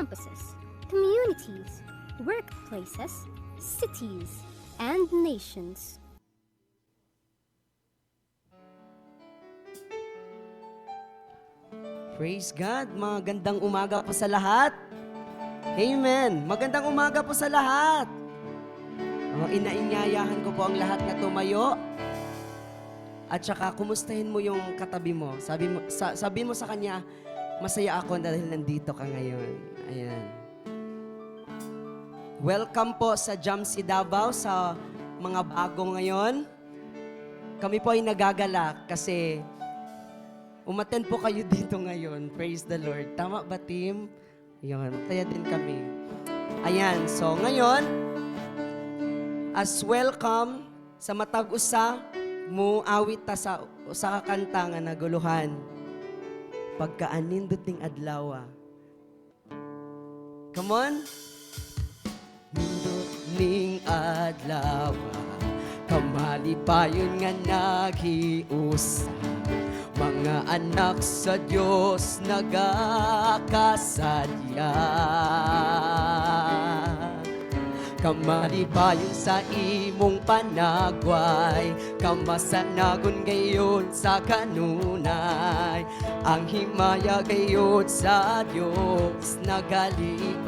campuses, communities, workplaces, cities, and nations. Praise God! Magandang umaga po sa lahat. Amen! Magandang umaga po sa lahat. Inainyayahan ko po ang lahat na tumayo. At saka, kumustahin mo yung katabi mo. Sabi mo sa kanya, masaya ako dahil nandito ka ngayon. Ayan. Welcome po sa Jamsi Davao, sa mga bago ngayon. Kami po ay nagagalak kasi umattend po kayo dito ngayon. Praise the Lord. Tama ba, team? Ayan, magtaya din kami. Ayan, so ngayon, as welcome sa matag usa mo awit ta sa usa ka kanta nga naguluhan. Pagkaanindot ning adlaw. Come on. Nindot ning adlaw, kamalipayon nga naghiusa. Mga anak sa Diyos nagakasadya. Kamalipayon sa imong panagway, kamasanagon gayon sa kanunay. Ang himaya gayon sa Diyos nagalipay.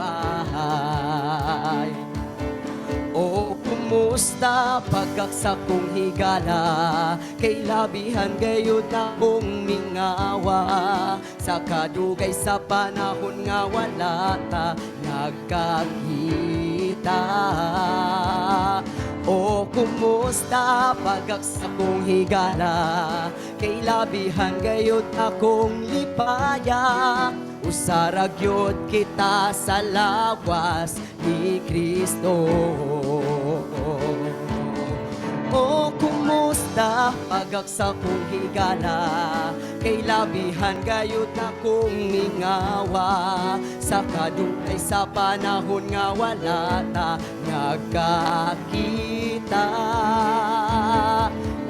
O kumusta pagkaksa kong higala, kay labihan gayon na kong mingawa. Sa kadugay sa panahon nga wala ta nagkakita. O kumusta pagkaksa kong higala, kay labihan gayon na kong lipaya. Usarag yun kita sa lawas ni Kristo. O kumusta pagaksa kong higala, kay labihan gayon na kong mingawa. Sa kadugay sa panahon nga wala ta nagkakita.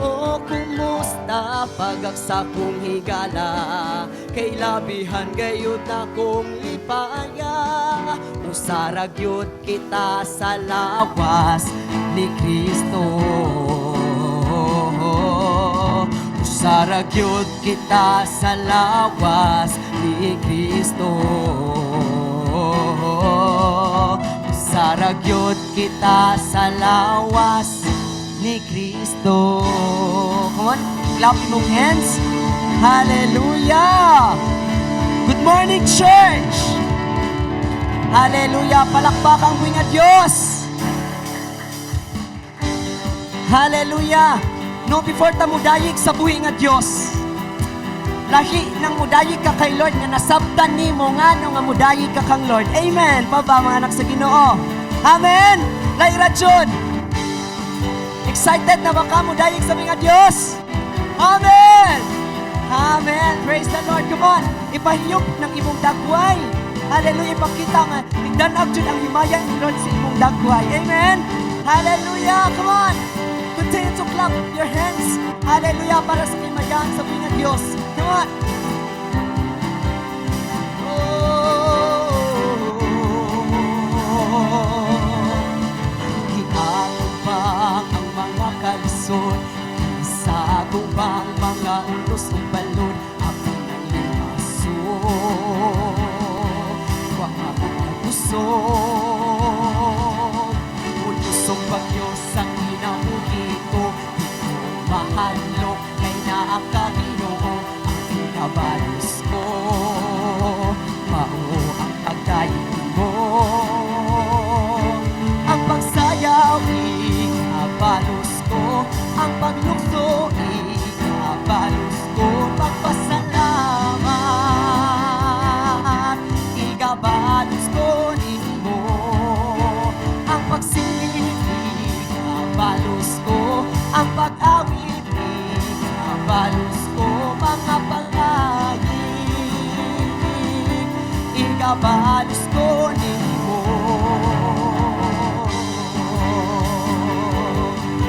O kumusta pagaksa kong higala, kay labihan gayon na kong lipaya. Usarag yun kita sa lawas ni Kristo. Usarag yun kita sa lawas ni Kristo. Usarag yun kita sa lawas ni Kristo. Come on, clap your hands. Hallelujah! Good morning, church! Hallelujah! Palakpakan ko nga Diyos! Hallelujah! No, before ta mudayig sa buhi nga Diyos, lahi nang mudayig ka kay Lord nga nasabtan ni mo nga no nga mudayig ka kang Lord. Amen! Paba mga anak sa Ginoo. Amen! Laira Jud! Excited na ba ka mudayig sa mga Diyos? Amen! Amen! Praise the Lord! Come on! Ipahiyop ng imong dagway. Hallelujah! Ipakita nga, tigdanag dyan ang himaya ni Lord sa imong dagway. Amen! Hallelujah! Come on! Continue to clap your hands. Hallelujah! Para sa himayaan sa mga Diyos. Come on! Giaubang ang mga kalisod, isagubang mga ulos o balon. Ako na limaso, mga usog. Ulusog bagyo sa inamuhito, di ko mahalok kay naakaginoo. Ang pinabalos ko, mao ang pagdayin mo. Ang pagsayaw, ikabalos ko. Ang paglukso, ikabalos ko. Pagpasalamat, ikabalos ko nimo. Ang pagsilig, ikabalos ko. Ang pag-awit, ikabalos ko. Mga pangayig, ikabalos ko nimo.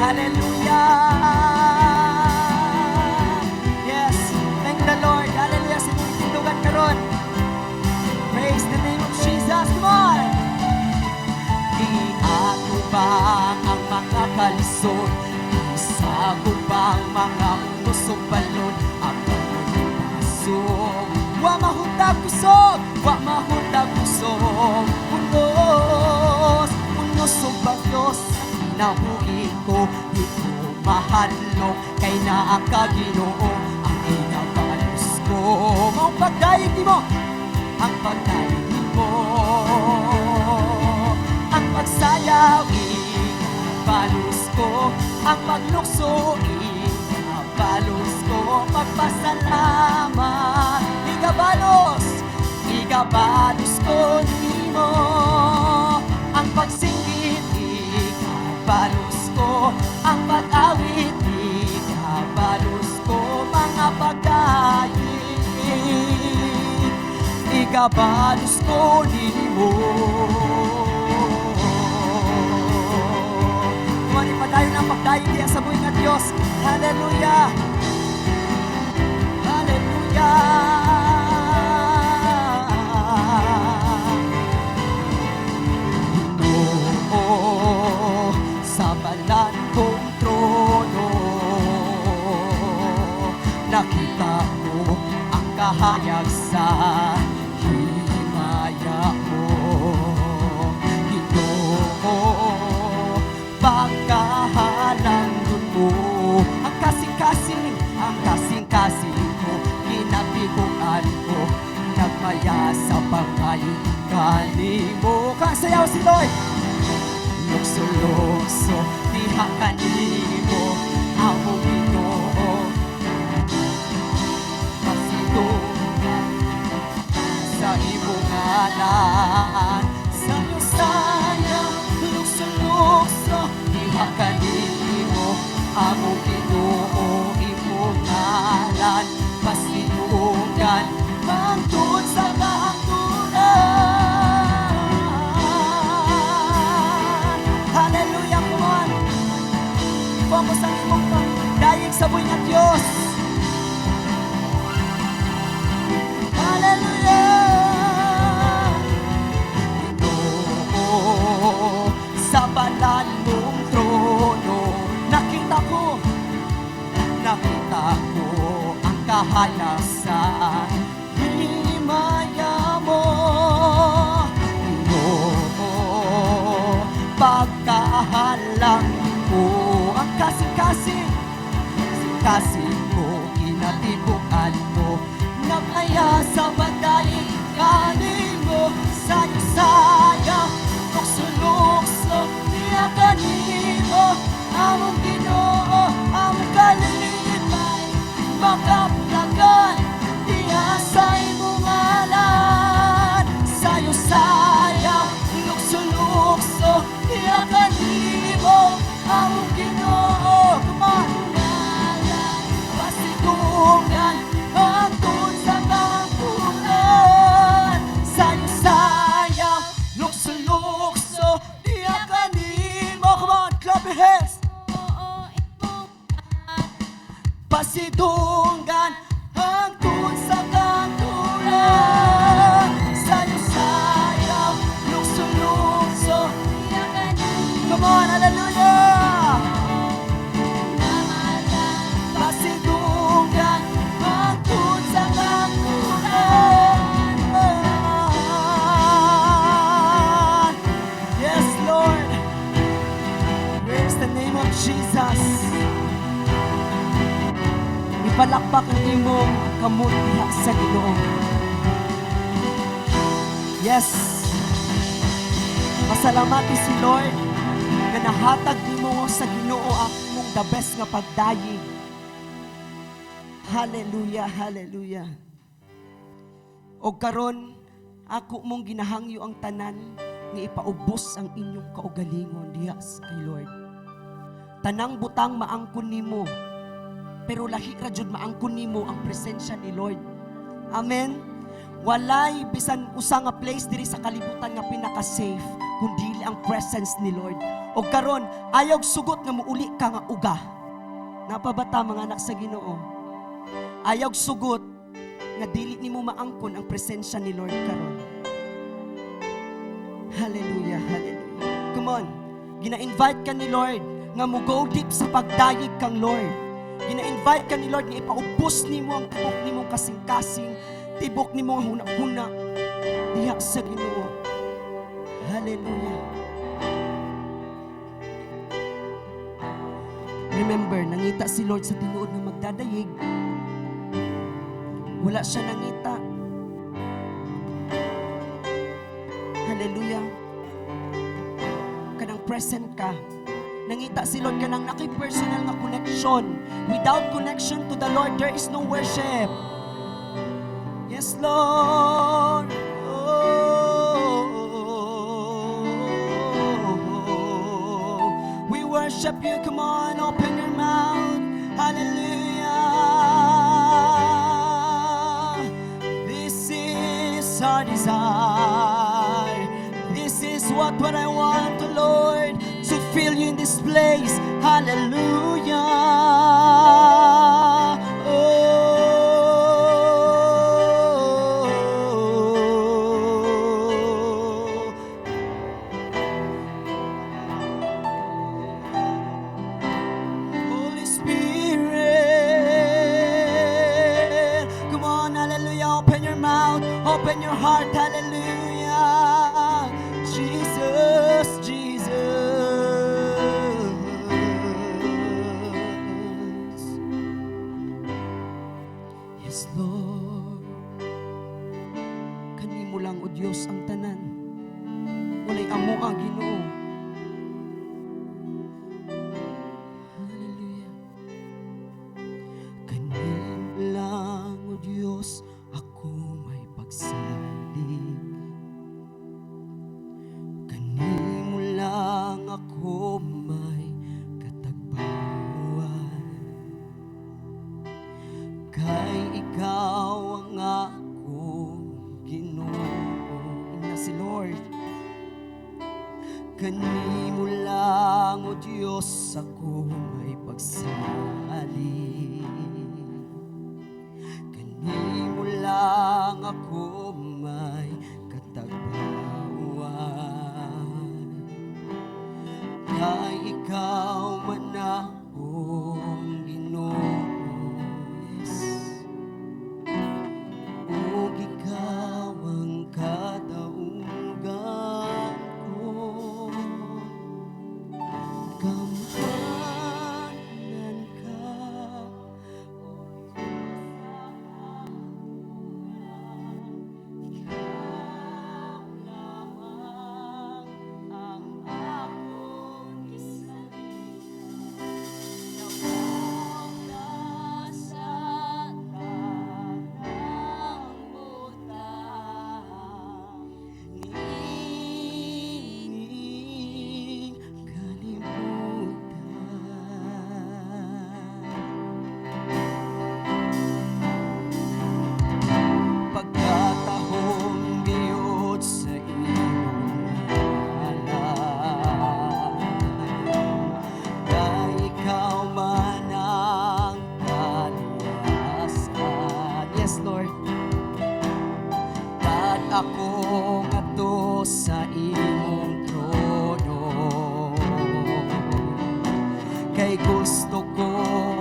Hallelujah! Yes, thank the Lord. Hallelujah! Sinunod karon. Praise the name of Jesus. lusot. Isa gubang mga unos o balon, apong pasok. Wa mahundag kusog, wa mahundag kusog. Unos o bagyos, nabuhi ko, di ko mahalong, kay naakaginoo ang inabalos ko. Ang pagdayig mo, ang pagdayig mo, ang pagsayaw, balos ko, ang paglukso, balos ko, magpasalamat, igabalos ko nimo, ang pagsinggit, igabalos ko, ang pag-awit, igabalos ko, mga pagdayig, igabalos ko nimo. Kumani pa tayo ng pagdayig diya sa buhay ng Diyos. Hallelujah! Hallelujah! Ginoo sa balan kong trono, nakita mo ang kahayag sa himaya mo. Ginoo, pagkahalangdon mo, ang kasing-kasing ko, kinatikuan ko, nagmaya sa pangayugali mo. Kasayaw si Lord! Lukso-lukso, diha kanimo, amo Ginoo, pasidungan sa imong ngalan. Sayo sayang, lukso-lukso, diha kanimo, amo Ginoo, imong ngalan, pasidungan hangtod sa kahangturan. Hallelujah, come on! Focus ang imong pagdayeg sa buhay ng Diyos. Hallelujah! Ginoo, sa balan mong trono, nakita ko ang kahalasan, himaya mo. Ginoo, pagkahalang ko, ang kasing-kasing ko, kinatibukan ko, nagaya sa badaling kanin mo. Sayo-sayo, lukso-lukso, niyakanin mo, among Ginoo, among kalilipay, makaplagan, diya sa imong ngalan. Sayo-sayo, lukso-lukso, niyakanin mo, among Ginoo, kumangalan, pasidungan, hangtod sa kahangturan. Sayo-sayo, lukso-lukso, niyakanin mo, come on, clap your hands. Pasidunggan hangtod sa kanturan. Sayo-sayo, lukso-lukso, come on, hallelujah! Pasidunggan hangtod sa kanturan. Yes, Lord! Praise the name of Jesus! Ipalakpak ang imong kamot diha sa Ginoo. Yes. Pasalamati si Lord na nahatag nimo sa Ginoo ang imong the best nga pagdayeg. Hallelujah, hallelujah. O karon ako mong ginahangyo ang tanan nga ipaubos ang inyong kaugalingon diha kay Lord. Tanang butang maangkon nimo, pero lahi ra jud maangkon nimo ang presensya ni Lord. Amen. Walay bisan usa nga place diri sa kalibutan nga pinaka-safe kundi ang presence ni Lord. O karon ayaw sugot nga muuli ka nga uga. Napabata mga anak sa Ginoo. Ayaw sugot nga dili nimo maangkon ang presensya ni Lord karon. Hallelujah, hallelujah. Come on. Gina-invite ka ni Lord nga mo go deep sa pagdayeg kang Lord. Gina-invite ka ni Lord nga ipaubos nimo ang tibok nimong kasing-kasing, tibok nimo ang huna-huna diha sa Ginoo. Hallelujah. Remember, nangita si Lord sa tinuod nga magdadayeg. Wala siya nangita. Hallelujah. Kanang present ka. Nangita si Lord kanang naki-personal nga connection. Without connection to the Lord, there is no worship. Yes, Lord. We worship you. Come on, open your mouth. Hallelujah. This is our desire. This is what I want, Lord, to feel you in this place. Hallelujah. Holy Spirit, come on, hallelujah. Open your mouth, open your heart, hallelujah. Jesus, Jesus. Yes, Lord. Kanimo lang, O Diyos, ang tanan. Walay amo ang Ginoo. Hallelujah. Kanimo lang, O Diyos, ako may pagsalig. Kanimo lang ako may katagbawan. Kay ikaw ang akong Ginoo. Ina si Lord. Kanimo lang, O Diyos, ako may pagsalig. Kanimo lang ako may katagbawan. Kay ikaw man akong Ginoo. Yes. Ug ikaw ang kadaugan ko. Kamhanan ka, O Diyos sa kabuuan. Ikaw lamang ang akong nawala sa tanang butang. Nining kalimutan. Pagkatahong gayud sa imong ngalan, na ikaw man ang kaluwasan. Yes, Lord. At ako ngadto sa imong trono, kay gusto ko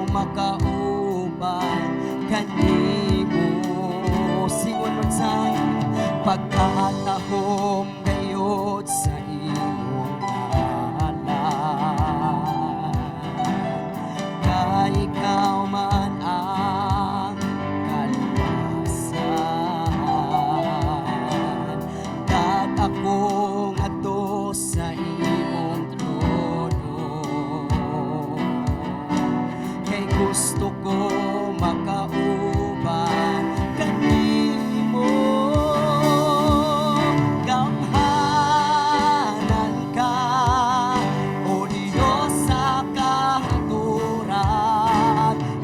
makauban kanimo. Sing one more time. Pagkatahom gayud sa imong ngalan, kay ikaw man ang kaluwasan. At ako ngadto sa imong trono, kay gusto ko makauban kanimo. Gamhanan ka, O Diyos sa kahaturan.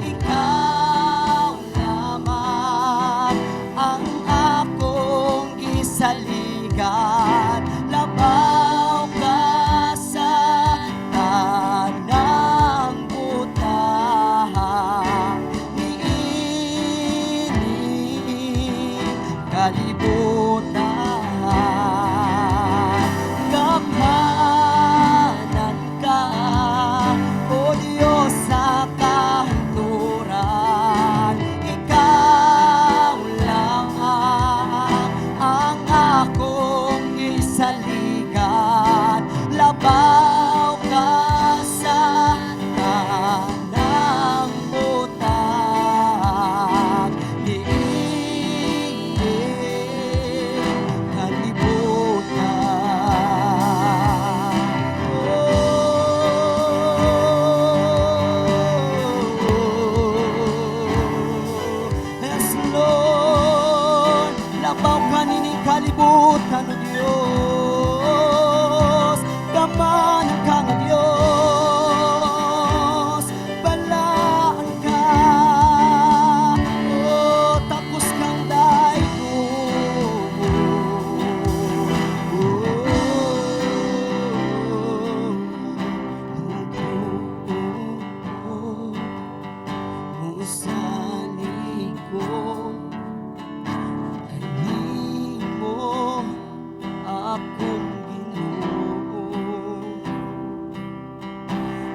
Ikaw lamang ang akong gisaligan. akong Ginoo.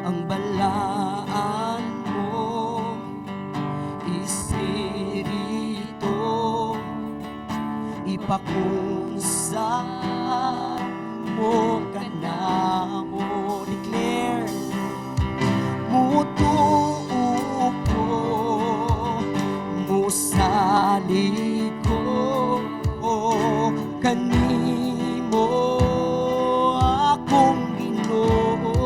Ang balaan mo, Espiritu, ipakunsa mo ka na mo. Declare, mutuo ko, musali ko, kanimo akong Ginoo.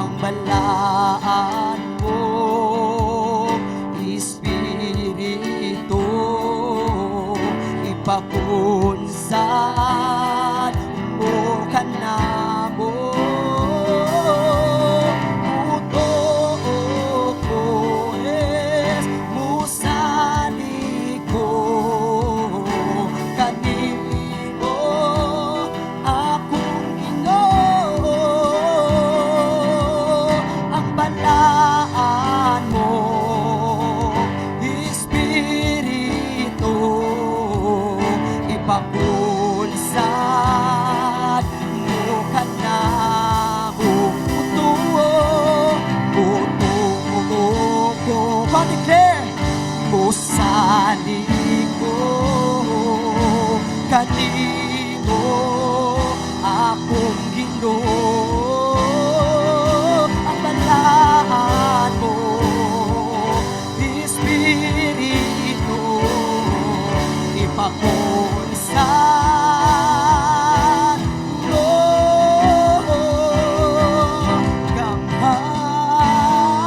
Ang balaan mo, Espiritu, ipakunsan mo ka na mo. Mutuo ko, yes, musali ko, kanimo akong Ginoo. Ang balaan mo, Espiritu, ipakunsan mo ka na mo. Mutuo ko, pa-declare, musali ko, kanimo akong Ginoo. Ang balaan mo, Espiritu, ipakunsan mo.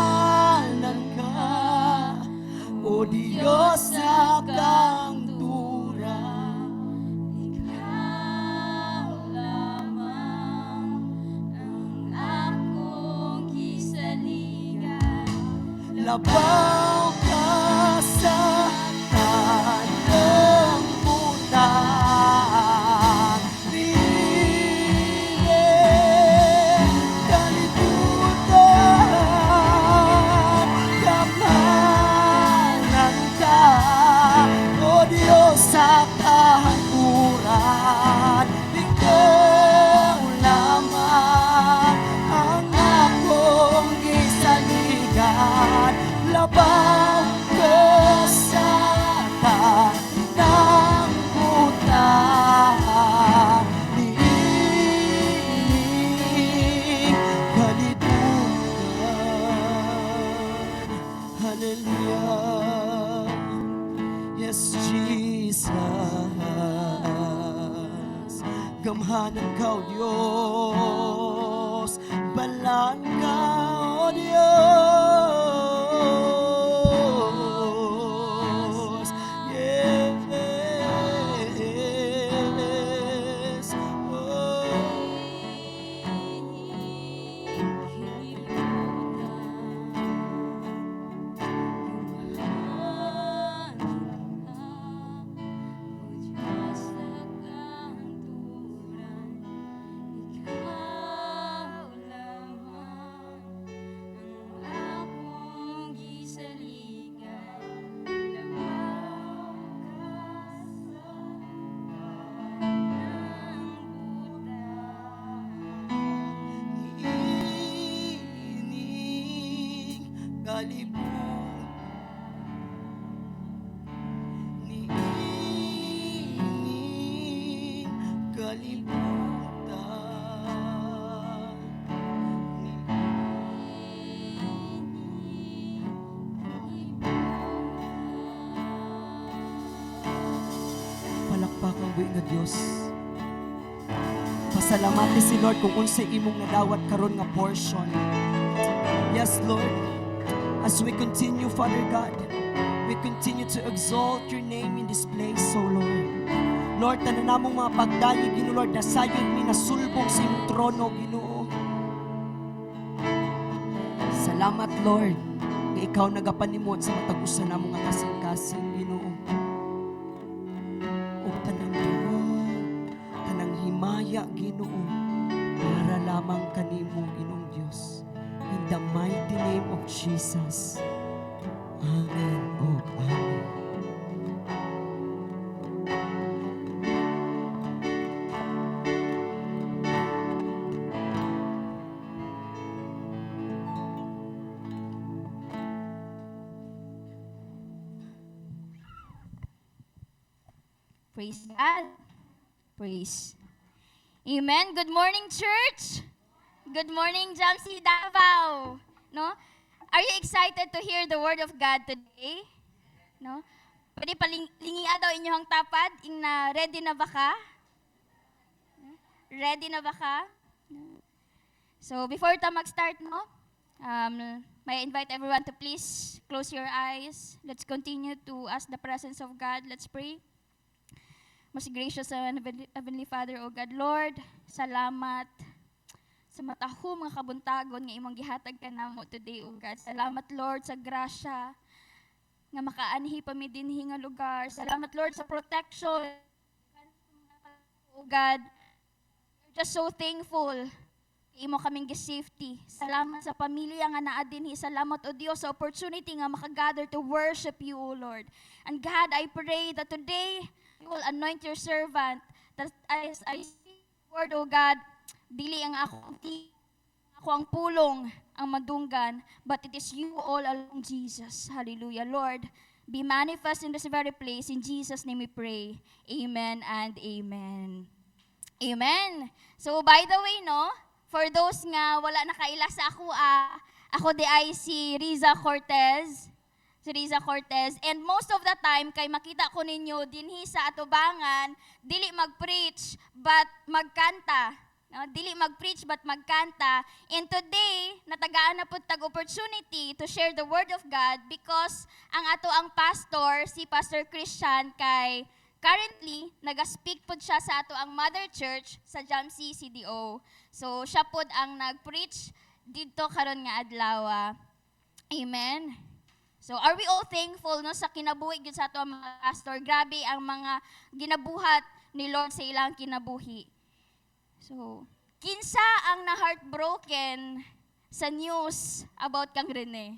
Gamhanan ka, O Diyos sa kangturan. Ikaw lamang ang akong kisaligan. Labaw ka sa tanang utang. Tingin kalibutan, kamanan ka, O Diyos sa kahaturan. Ikaw lamang ang akong gisaligan. Labaw ko sa tanang utang. Niiling kalibutan. Hallelujah. Yes, Jesus. Gamhanan ka, O Diyos. Balaan ka, O Diyos. Yes. Oh. Niiling kalibutan. Niiling kalibutan. Palakpakan buhi nga Diyos. Pasalamati si Lord kung unsay imong nadawat karon nga portion. Yes, Lord. As we continue, Father God, we continue to exalt your name in this place, oh Lord. Lord, tanan namong mga pagdayo, Ginoo, Lord, nasayod mi nasulbong sa imong trono, Ginoo. Salamat, Lord, nga ikaw nagapanimot sa matag-usa namong nga kasing-kasing, Ginoo. O tanang dumo, tanang himaya, Ginoo, para lamang kanimo, Ginoong Diyos. In the mighty name of Jesus. Amen. Oh, amen. Praise God. Praise. Amen. Good morning, church. Good morning, Jamsi Davao. No? Are you excited to hear the word of God today? No? Pwede palingia daw inyong tapad. Ready na ba ka? Ready na ba ka? So, before ta mag-start, no? May I invite everyone to please close your eyes. Let's continue to ask the presence of God. Let's pray. Most gracious and Heavenly Father, O God, Lord, salamat sa mataho mga kabuntagon nga imong gihatag kanamo today, O God. Salamat, Lord, sa grasya nga makaanhi pa mi dinhi nga lugar. Salamat, Lord, sa protection. O God, we're just so thankful. Imo kaming gi-safety. Salamat sa pamilya nga naa dinhi. Salamat, O Dios, sa opportunity nga makagather to worship you, O Lord. And God, I pray that today you will anoint your servant, that as I speak the word, O God, dili ang ako ang pulong ang madunggan, but it is you all along, Jesus. Hallelujah. Lord, be manifest in this very place. In Jesus' name we pray. Amen and amen. Amen. So, by the way, no, for those nga wala nakaila sa ako di ay si Riza Cortez. And most of the time, kay makita ko ninyo, dinhi sa atubangan, dili mag-preach, but magkanta. No? Dili mag-preach, but magkanta. And today, natagaan na po tag-opportunity to share the Word of God because ang pastor, si Pastor Christian, kay currently, nag-speak po siya sa ang mother church sa Jamsi CDO. So, siya po ang nag-preach dito karon nga adlaw. Amen. So, are we all thankful no sa kinabuhi gyud sa ato ang mga pastor? Grabe ang mga ginabuhat ni Lord sa ilang kinabuhi. So, kinsa ang na-heartbroken sa news about kang Rene?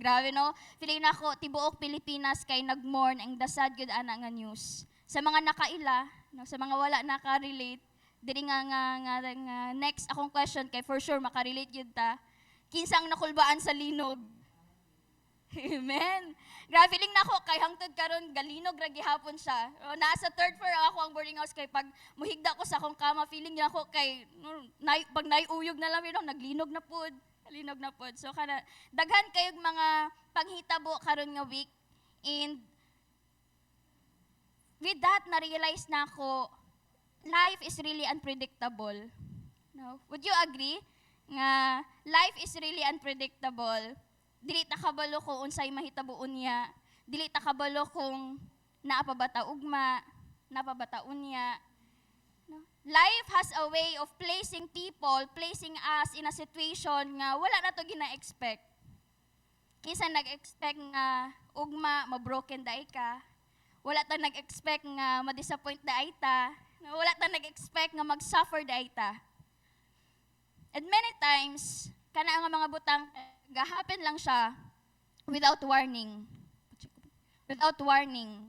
Grabe no? Feeling na ako, tibuok Pilipinas kay nag-mourn ang dasad gyud ana nga news. Sa mga nakaila, no, sa mga wala naka-relate, diri nga next akong question kay for sure maka-relate gyud ta. Kinsa ang nakulbaan sa linog? Amen. Grabe lang na ako, kay hangtod karon galinog ra gihapon siya. Nasa third floor ako ang boarding house kay pag muhigda ko sa akong kama, feeling niya ako kay pag naiuyog na lang naglinog na pud. Linog na pud. So kana daghan kayog mga panghitabo karon nga week. And with that na-realize na ako, life is really unpredictable. No? Would you agree nga life is really unpredictable? Dili ta kabalo kung unsay mahitabuon niya. Dili ta kabalo kung naapabata ugma, napabataon niya. No? Life has a way of placing us in a situation nga wala na to gina-expect. Kinsa nag-expect nga ugma, mabroken dahi ka. Wala ta nag-expect nga ma-disappoint dahi ta. Wala ta nag-expect nga mag-suffer dahi ta. And many times, kana nga mga butang gahappen lang siya without warning. Without warning.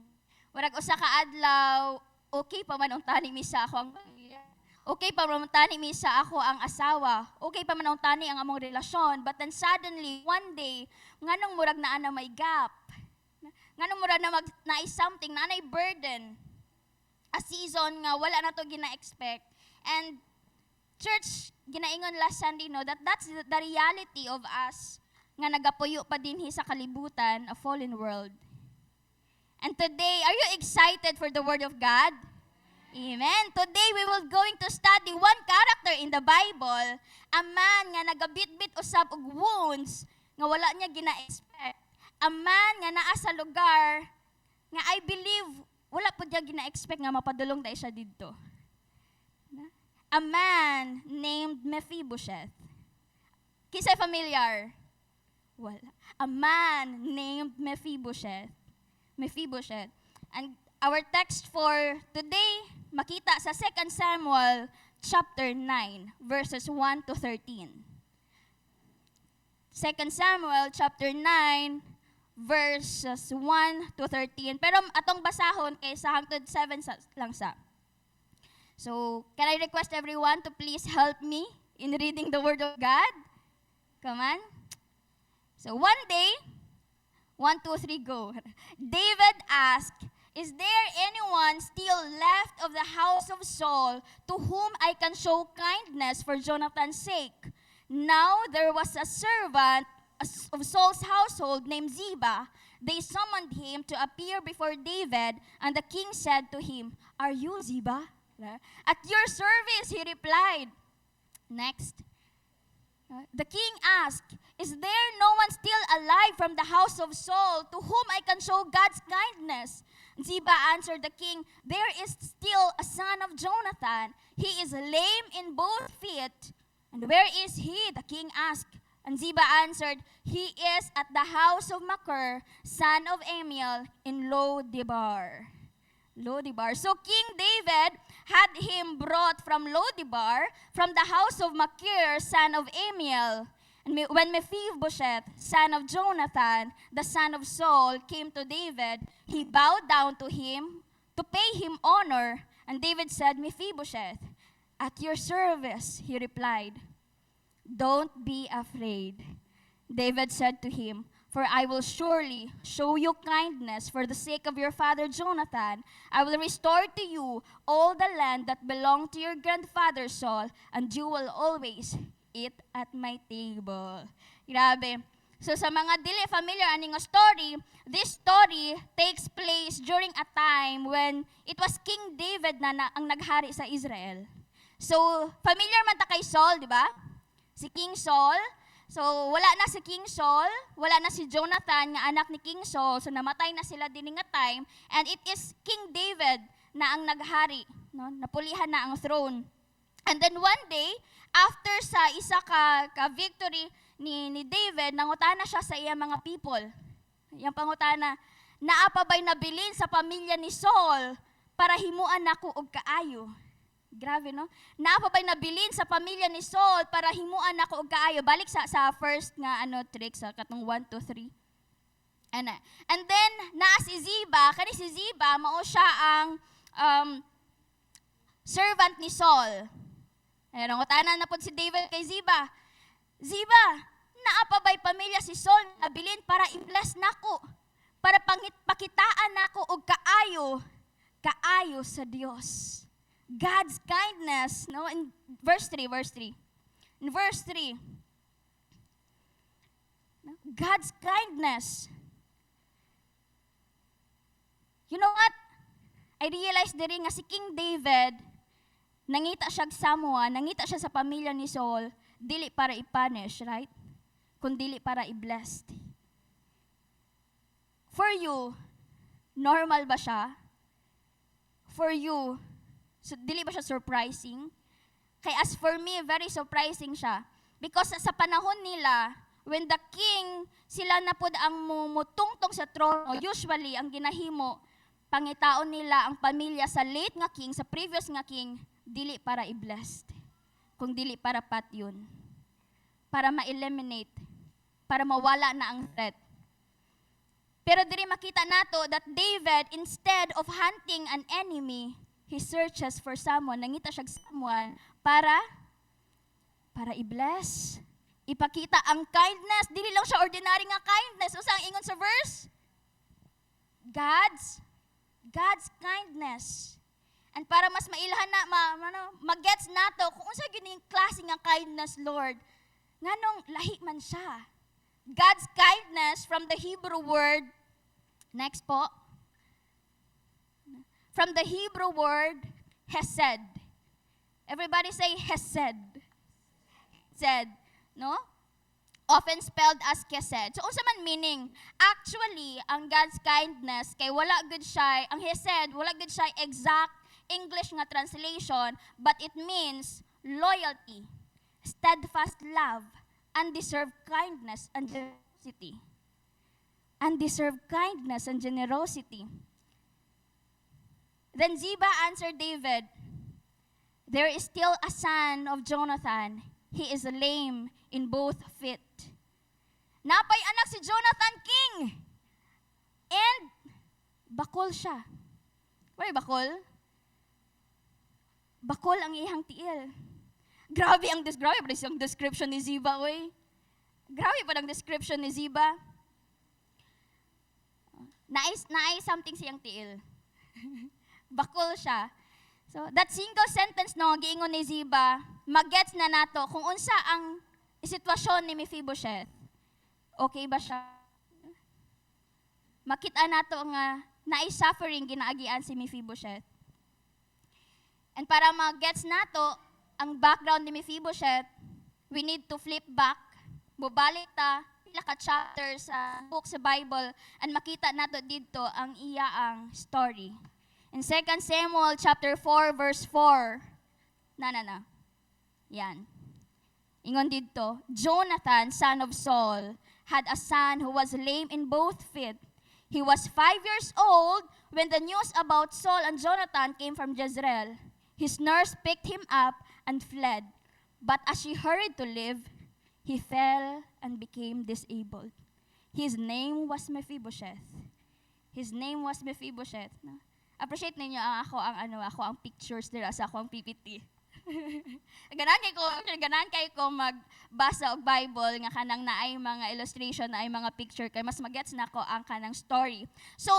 Warag usa ka adlaw, okay pa man ang tani mi sa ako ang pamilya. Okay pa man ang tani mi sa ako ang asawa. Okay pa man ang tani ang among relasyon. But then suddenly, one day, nganong murag naa na may gap. Nganong murag na something, na burden. A season nga wala na to gina-expect. And church, ginaingon last Sunday, no, that's the reality of us nga nagapuyo pa dinhi sa kalibutan, a fallen world. And today, are you excited for the Word of God? Amen. Today, we will going to study one character in the Bible, a man nga nagabitbit usab og wounds nga wala niya gina-expect. A man nga naa sa lugar nga I believe wala po niya gina-expect nga mapadulong dahil siya dito. A man named Mephibosheth. Kisay familiar? Wala. A man named Mephibosheth. And our text for today, makita sa 2 Samuel chapter 9, verses 1 to 13. 2 Samuel chapter 9, verses 1 to 13. Pero atong basahon kay sa hangtod 7 lang sa. So, can I request everyone to please help me in reading the Word of God? Come on. So, one day, 1, 2, 3, go. David asked Is there anyone still left of the house of Saul to whom I can show kindness for Jonathan's sake? Now there was a servant of Saul's household named Ziba. They summoned him to appear before David, and the king said to him, "Are you Ziba?" "At your service," he replied. Next. The king asked, "Is there no one still alive from the house of Saul to whom I can show God's kindness?" Ziba answered the king, "There is still a son of Jonathan. He is lame in both feet." "And where is he?" the king asked. And Ziba answered, "He is at the house of Machir, son of Amiel, in Lo-debar." Lo-debar. So King David had him brought from Lo-debar, from the house of Machir, son of Amiel. And when Mephibosheth, son of Jonathan, the son of Saul, came to David, he bowed down to him to pay him honor. And David said, "Mephibosheth, at your service," he replied. "Don't be afraid." David said to him, "For I will surely show you kindness for the sake of your father Jonathan. I will restore to you all the land that belonged to your grandfather Saul, and you will always eat at my table." Grabe. So sa mga dili familiar aning story, this story takes place during a time when it was King David na ang naghari sa Israel. So familiar man ta kay Saul, di ba? Si King Saul. So wala na si King Saul, wala na si Jonathan nga anak ni King Saul. So namatay na sila din nga time, and it is King David na ang naghari, no? Napulihan na ang throne. And then one day, after sa isa ka victory ni David, nangutana siya sa iyang mga people. Yang pangutana, "Naapabay nabilin sa pamilya ni Saul para himuan nako og kaayo?" Grabe, no? "Naapabay nabilin sa pamilya ni Saul para himuan nako og kaayo?" Balik sa first nga trick sa katong 1 to 3. And then naa si Ziba, kani si Ziba mao siya ang servant ni Saul. Nangutanan na po si David kay Ziba, "Ziba, naapabay pamilya si Saul nabilin para i-bless nako, para pakitaan nako og kaayo sa Dios." God's kindness, no? In verse 3. In verse 3, God's kindness. You know what? I realized diri nga si King David, nangita siya Samuel, nangita siya sa pamilya ni Saul, dili para i-punish, right? Kundi para i-bless. For you, normal ba siya? For you, so, dili ba siya surprising? Kaya as for me, very surprising siya. Because sa panahon nila, when the king, sila na po ang mutungtong sa trono, usually, ang ginahimo, pangitaon nila ang pamilya sa late nga king, sa previous nga king, dili para i-blessed, kung dili para patyon, para ma-eliminate, para mawala na ang threat. Pero diri makita nato that David, instead of hunting an enemy, he searches for someone, nangita siya someone, para i-bless, ipakita ang kindness. Dili lang siya ordinary nga kindness. Usa ang ingon sa verse? God's kindness. And para mas mailhan na, mag-gets nato, kung unsa gyud ning klase nga kindness, Lord, nganong lahi man siya. God's kindness from the Hebrew word, next po, from the Hebrew word, hesed. Everybody say hesed. Hesed, no? Often spelled as kesed. So, unsa man meaning? Actually, ang God's kindness, kay wala good siya, ang hesed, wala good siya exact English nga translation, but it means loyalty, steadfast love, undeserved kindness and generosity. Undeserved kindness and generosity. Then Ziba answered David, "There is still a son of Jonathan. He is lame in both feet." Napay anak si Jonathan king. And bakol siya. Why bakol? Bakol ang iyang tiil. Grabe ang description ni Ziba, oy. Grabe pa ang description ni Ziba. Naay something siyang tiil. Bakol siya. So, that single sentence no, giingon ni Ziba, magets na nato kung unsa ang sitwasyon ni Mephibosheth. Okay ba siya? Makita nato nga suffering ginaagian si Mephibosheth. And para magets nato ang background ni Mephibosheth, we need to flip back, bubalik ta pila ka chapter sa book sa Bible, and makita nato dito ang iyaang story. In 2 Samuel chapter 4 verse 4, yan. Ingon dito, Jonathan, son of Saul, had a son who was lame in both feet. He was 5 years old when the news about Saul and Jonathan came from Jezreel. His nurse picked him up and fled. But as she hurried to leave, he fell and became disabled. His name was Mephibosheth. His name was Mephibosheth. No? Appreciate ninyo ako ang pictures nila sa ako ang PPT. Ganan kay ko magbasa og Bible nga kanang naay mga illustration, naay mga picture kay mas magets nako ang kanang story. So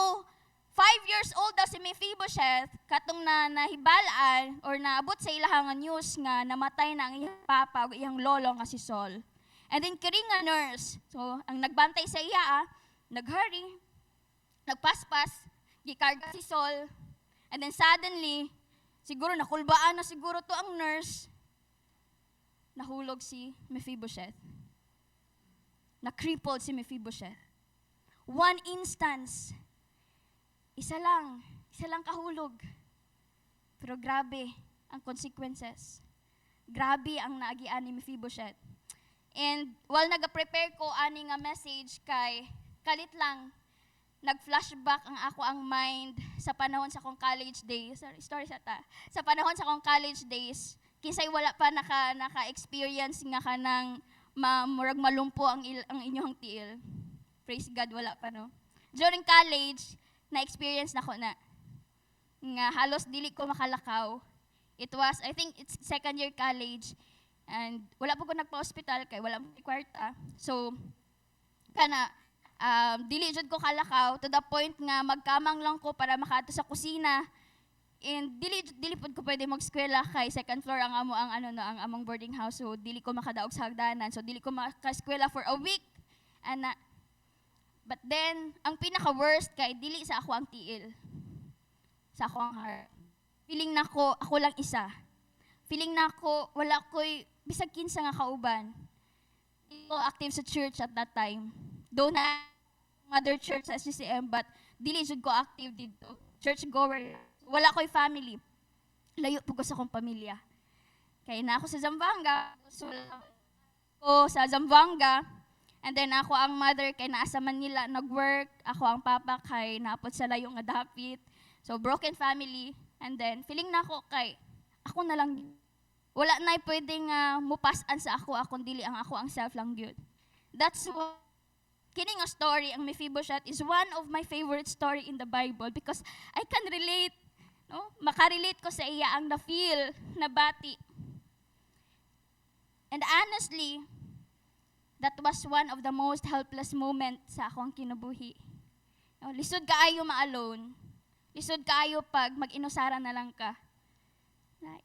5 years old daw si Mephibosheth katong nahibalaan or naabot sa ilahang news nga namatay na ang iyang papa ug iyang lolo nga si Saul. And then kini nga nurse, so ang nagbantay sa iya naghurry, nagpaspas, gikarga si Saul, and then suddenly, siguro nakulbaan na siguro to ang nurse, nahulog si Mephibosheth. Na-crippled si Mephibosheth. One instance, isa lang kahulog. Pero grabe ang consequences. Grabe ang naagian ni Mephibosheth. And while nag-prepare ko ani nga message kay kalit lang, nag-flashback ang mind sa panahon sa akong college days. Sa panahon sa akong college days, kinsay wala pa naka-experience nga kanang murag malumpo ang inyong tiil. Praise God, wala pa, no? During college, na-experience na ko na nga halos dili ko makalakaw. It was, I think it's second year college, and wala po ko nagpa-hospital kay wala mo kwarta. So, dili jud ko kalakaw to the point nga magkamang lang ko para makaadto sa kusina, and dili pud ko pwede mag-eskwela kay second floor ang among boarding house, so dili ko makadaog sa hagdanan, so dili ko maka-eskwela for a week. But then ang pinaka worst kay dili sa ako ang tiil, sa ako ang heart. Feeling nako ako lang isa, feeling nako wala ko'y bisag kinsa nga kauban. Dili ko active sa church at that time, though na mother church sa CCM, but dili jud ko active dito. Church goer. Wala ko'y family. Layo po ko sa akong pamilya. Kaya na ako sa Zamboanga. So, sa Zamboanga. And then ako ang mother kay naa sa Manila nag-work. Ako ang papa kay naapod sa layo nga dapit. So broken family. And then feeling na ako kay ako na lang. Wala na pwedeng mupasan sa ako dili ang ako ang self lang gyud. That's what kining a story, ang Mephibosheth is one of my favorite story in the Bible because I can relate, no? Makarelate ko sa iya ang na-feel, nabati. And honestly, that was one of the most helpless moments sa akong kinabuhi. No? Lisod kaayo ma-alone. Lisod kaayo pag mag-inusara na lang ka. Like,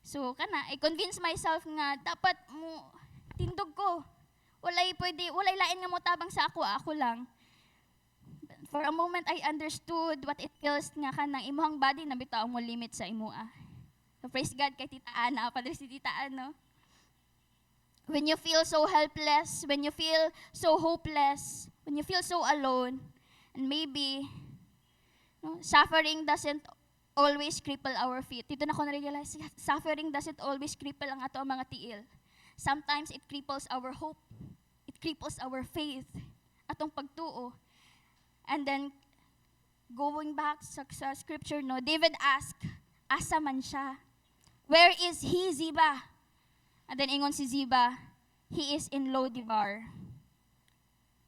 so, I convince myself nga, dapat mo, tindog ko. Walay lain nga mo tabang sa ako lang. For a moment, I understood what it feels nga kanang imuhang body na bitaw mo limit sa imua. So praise God kay Tita Ana, Padre si Tita Ana. When you feel so helpless, when you feel so hopeless, when you feel so alone, and maybe suffering doesn't always cripple our feet. Dito na ko na-realize, suffering doesn't always cripple ang ato mga tiil. Sometimes it cripples our hope. It cripples our faith, atong pagtuo. And then, going back sa scripture, no, David asked, asa man siya? Where is he, Ziba? And then, ingon si Ziba, he is in Lo-debar.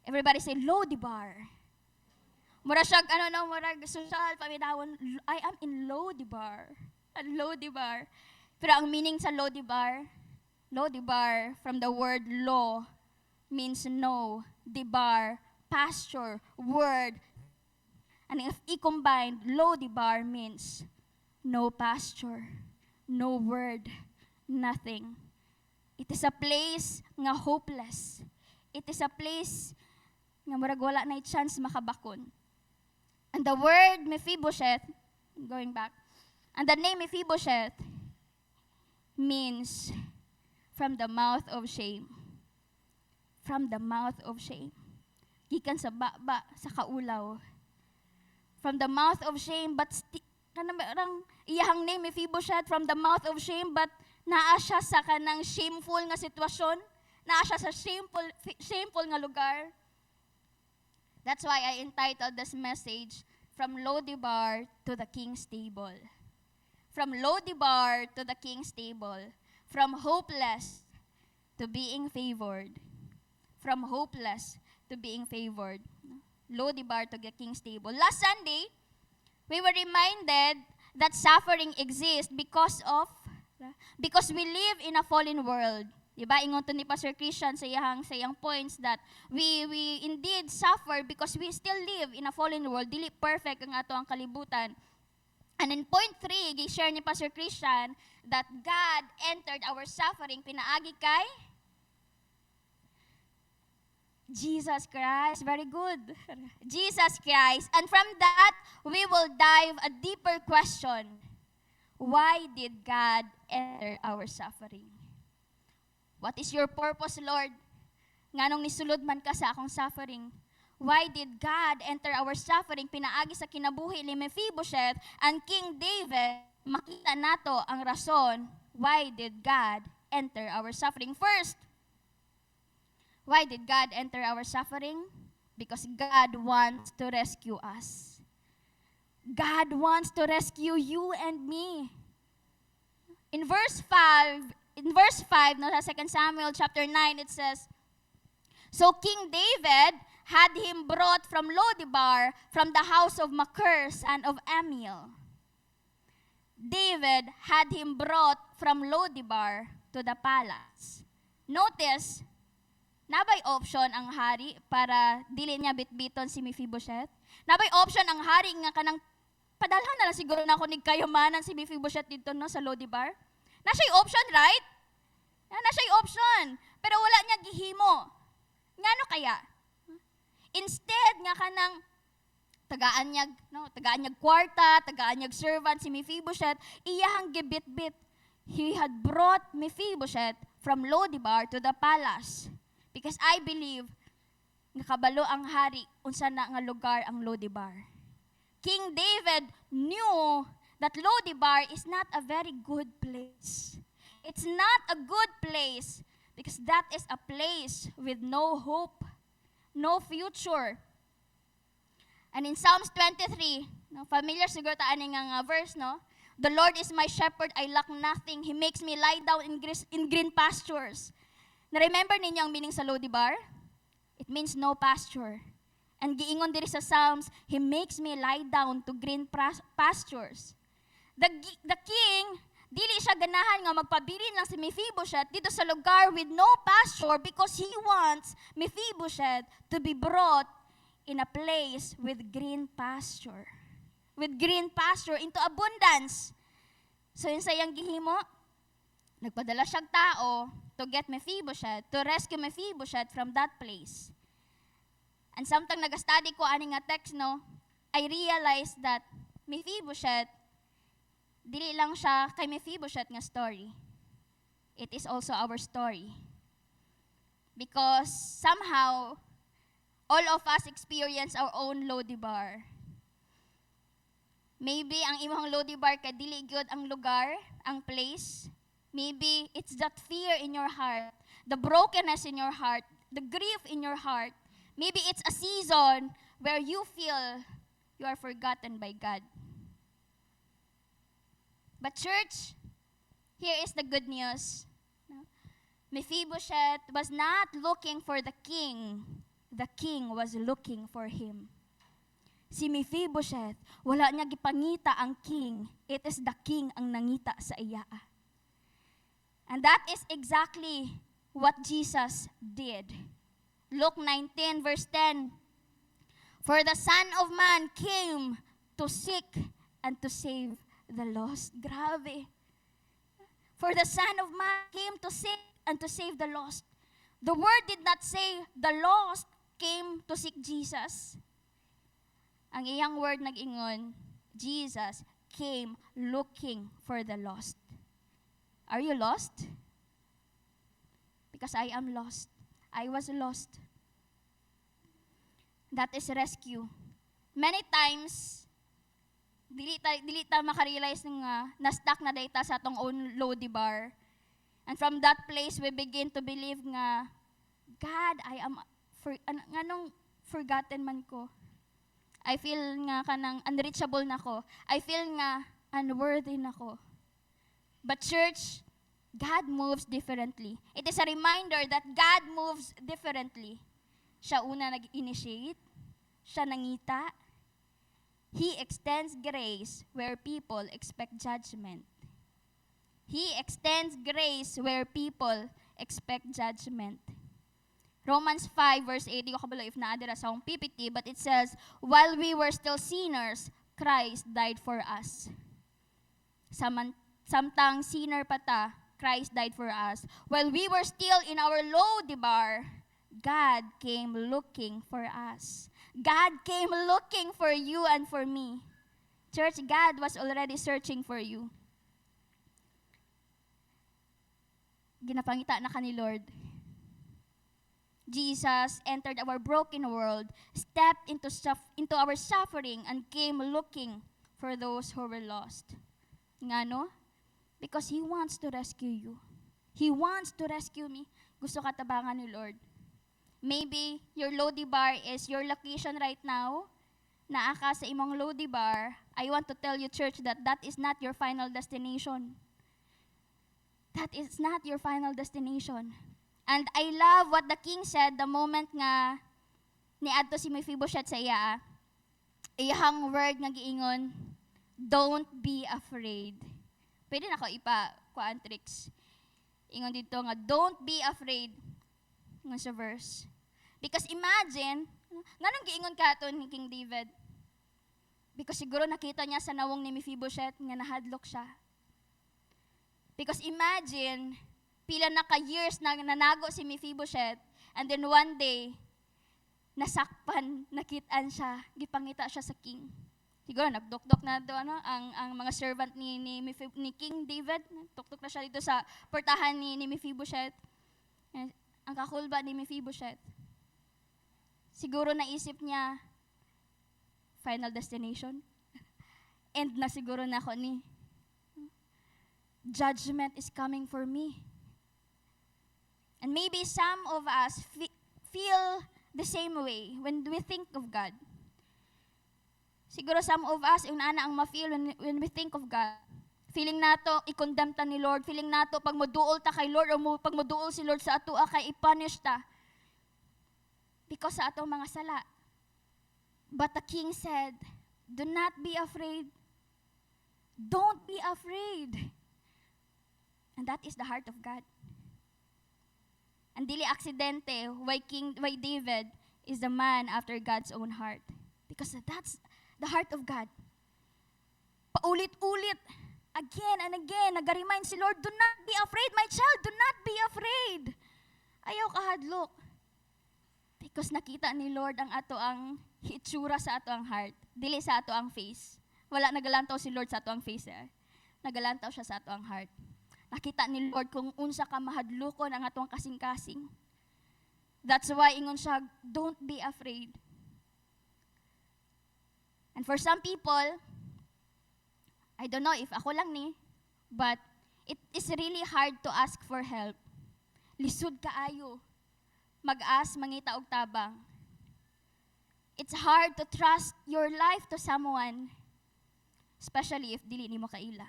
Everybody say, Lo-debar. Mura siya, murag social, paminawon, I am in Lo-debar. Lo-debar. Pero ang meaning sa Lo-debar, Lo-debar, from the word lo, means no, debar, pasture, word. And if i-combine, Lo-debar means no pasture, no word, nothing. It is a place nga hopeless. It is a place nga murag wala na chance makabakon. And the word Mephibosheth, going back, and the name Mephibosheth means from the mouth of shame. From the mouth of shame. Gikan sa baba, sa kaulaw. From the mouth of shame, but kanang iyahang name Mephibosheth from the mouth of shame, but naa siya sa kanang shameful nga sitwasyon, naa siya sa shameful nga lugar. That's why I entitled this message, From Lo-debar to the King's Table. From Lo-debar to the King's Table. From hopeless to being favored. From hopeless to being favored. Lo-debar to the King's Table. Last Sunday, we were reminded that suffering exists because we live in a fallen world. Diba? Ingon to ni Pastor Christian sa iyang points that we indeed suffer because we still live in a fallen world. Dili perfect ang ato ang kalibutan. And in point 3, gi-share ni Pastor Christian that God entered our suffering pinaagi kay Jesus Christ. Very good. Jesus Christ. And from that, we will dive a deeper question. Why did God enter our suffering? What is your purpose, Lord? Nganong nisulod man ka sa akong suffering? Why did God enter our suffering? Pinaagi sa kinabuhi ni Mephibosheth and King David, makita nato ang rason why did God enter our suffering. First, why did God enter our suffering? Because God wants to rescue us. God wants to rescue you and me. In verse 5, no, sa 2 Samuel chapter 9, it says, So King David had him brought from Lo-debar, from the house of Machir, son of Ammiel. David had him brought from Lo-debar to the palace. Notice, nabay option ang hari para dili niya bitbiton si Mephibosheth? Nabay option ang hari nga kanang padalhan na lang siguro na ako nigkayamanan si Mephibosheth dito no, sa Lo-debar? Na siya'y option, right? Na siya'y option. Pero wala niya gihimo. Ngano kaya? Instead nga kanang tagaan niya kwarta, tagaan niya servant si Mephibosheth, iyahang gibit-bit. He had brought Mephibosheth from Lo-debar to the palace. Because I believe, nakabalo ang hari, unsa na nga lugar ang Lo-debar. King David knew that Lo-debar is not a very good place. It's not a good place because that is a place with no hope, no future. And in Psalms 23, no, familiar siguro ta ani nga verse, no? The Lord is my shepherd, I lack nothing. He makes me lie down in green pastures. Na-remember ninyo ang meaning sa Lo-debar? It means no pasture. And giingon diri sa Psalms, He makes me lie down to green pastures. The king, dili siya ganahan nga magpabilin lang si Mephibosheth dito sa lugar with no pasture because he wants Mephibosheth to be brought in a place with green pasture. With green pasture into abundance. So yun sa iyang gihimo, nagpadala siyang tao to get Mephibosheth, to rescue Mephibosheth from that place. And samtang nag-study ko ani nga text, no, I realized that Mephibosheth, dili lang siya kay Mephibosheth nga story. It is also our story. Because somehow, all of us experience our own Lo-debar. Maybe ang imong Lo-debar ka dili gyud ang lugar, ang place. Maybe it's that fear in your heart, the brokenness in your heart, the grief in your heart. Maybe it's a season where you feel you are forgotten by God. But church, here is the good news. Mephibosheth was not looking for the king. The king was looking for him. Si Mephibosheth, wala niya gipangita ang king. It is the king ang nangita sa iya. And that is exactly what Jesus did. Luke 19 verse 10. For the Son of Man came to seek and to save the lost. Grabe. For the Son of Man came to seek and to save the lost. The word did not say the lost came to seek Jesus. Ang iyang word nag-ingon, Jesus came looking for the lost. Are you lost? Because I am lost. I was lost. That is rescue. Many times, dili ta makarealize nga na-stuck na data sa atong own Lodi bar. And from that place, we begin to believe nga, God, I am, nganong forgotten man ko. I feel nga kanang unreachable na ko. I feel nga unworthy na ko. But church, God moves differently. It is a reminder that God moves differently. Siya una nag-initiate. Siya nangita. He extends grace where people expect judgment. He extends grace where people expect judgment. Romans 5 verse 8, di ko kabalo if naadira sa akong PPT, but it says, while we were still sinners, Christ died for us. Samtang sinner pa ta, Christ died for us. While we were still in our low bar, God came looking for us. God came looking for you and for me. Church, God was already searching for you. Ginapangita na ka ni Lord. Jesus entered our broken world, stepped into our suffering, and came looking for those who were lost. Nga no? Because He wants to rescue you. He wants to rescue me. Gusto ka tabangan ni Lord. Maybe your Lodi bar is your location right now. Naa ka sa imong Lodi bar. I want to tell you, church, that is not your final destination. That is not your final destination. And I love what the king said the moment nga niadto si Mephibosheth sa iya. Iyahang word nga giingon, don't be afraid. Pwede na ko kuan tricks. Ingon dito nga, don't be afraid. Nga sa verse. Because imagine, nganong giingon ka ato ni King David? Because siguro nakita niya sa nawong ni Mephibosheth nga nahadlok siya. Because imagine, pila na ka-years na nanago si Mephibosheth, and then one day, nasakpan, nakitaan siya, gipangita siya sa king. Siguro, nagdokdok na doon, ang mga servant ni King David, tuktok na siya dito sa portahan ni Mephibosheth. Ang kakulba ni Mephibosheth. Siguro naisip niya, final destination. End na siguro na ako ni. Judgment is coming for me. And maybe some of us feel the same way when we think of God. Siguro some of us, yung ana ang ma-feel when we think of God. Feeling nato, i-condemn ta ni Lord. Feeling nato, pag moduol ta kay Lord, o pag moduol si Lord sa ato, kay i-punish ta. Because sa atong mga sala. But the king said, do not be afraid. Don't be afraid. And that is the heart of God. And dili aksidente why David is the man after God's own heart. Because that's the heart of God. Paulit-ulit, again and again, nag-remind si Lord, do not be afraid, my child, do not be afraid. Ayaw kahadlok. Because nakita ni Lord ang ato ang hitsura sa ato ang heart, dili sa ato ang face. Wala nagalantaw si Lord sa ato ang face. Nagalantaw siya sa ato ang heart. Nakita ni Lord kung unsa ka mahadlukon ang atong kasing-kasing. That's why ingon siya, don't be afraid. And for some people, I don't know if ako lang ni, but it is really hard to ask for help. Lisod kaayo. Mag-ask, mangita og tabang. It's hard to trust your life to someone, especially if dili nimo kaila.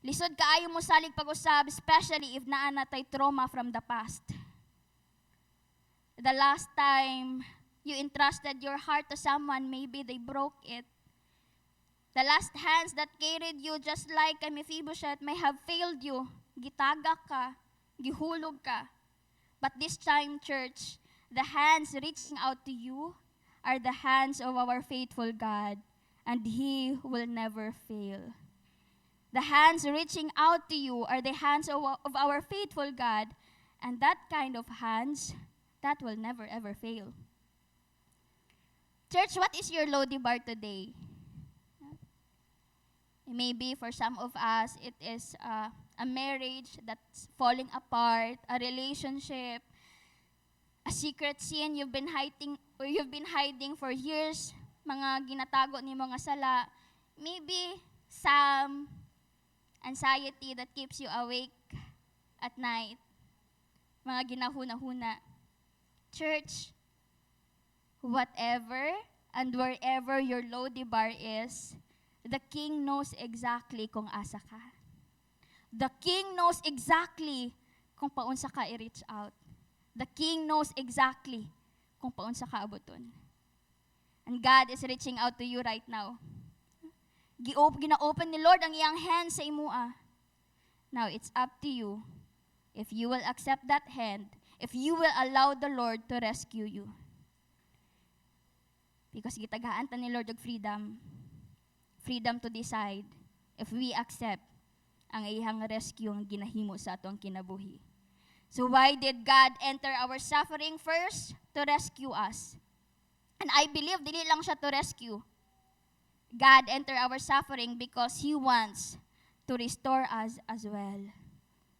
Lisod kaayo mo salig pag-usab, especially if naa natay trauma from the past. The last time you entrusted your heart to someone, maybe they broke it. The last hands that carried you, just like kay Mephibosheth, may have failed you. Gitagak ka, gihulog ka. But this time, church, the hands reaching out to you are the hands of our faithful God, and He will never fail. The hands reaching out to you are the hands of our faithful God, and that kind of hands, that will never ever fail. Church, what is your Lodi bar today? Maybe for some of us, it is a marriage that's falling apart, a relationship, a secret sin you've been hiding for years, mga ginatago ni mga sala. Maybe some anxiety that keeps you awake at night, mga ginahuna-huna. Church, whatever and wherever your Lodi bar is, the King knows exactly kung asa ka. The King knows exactly kung paunsa ka i-reach out. The King knows exactly kung paunsa ka abuton. And God is reaching out to you right now. Gina-open ni Lord ang iyang hands sa imua. Now, it's up to you if you will accept that hand, if you will allow the Lord to rescue you. Because gitagaan ta ni Lord og freedom. Freedom to decide if we accept ang iyang rescue ang ginahimo sa atong kinabuhi. So why did God enter our suffering first? To rescue us. And I believe dili lang siya to rescue. God enter our suffering because He wants to restore us as well.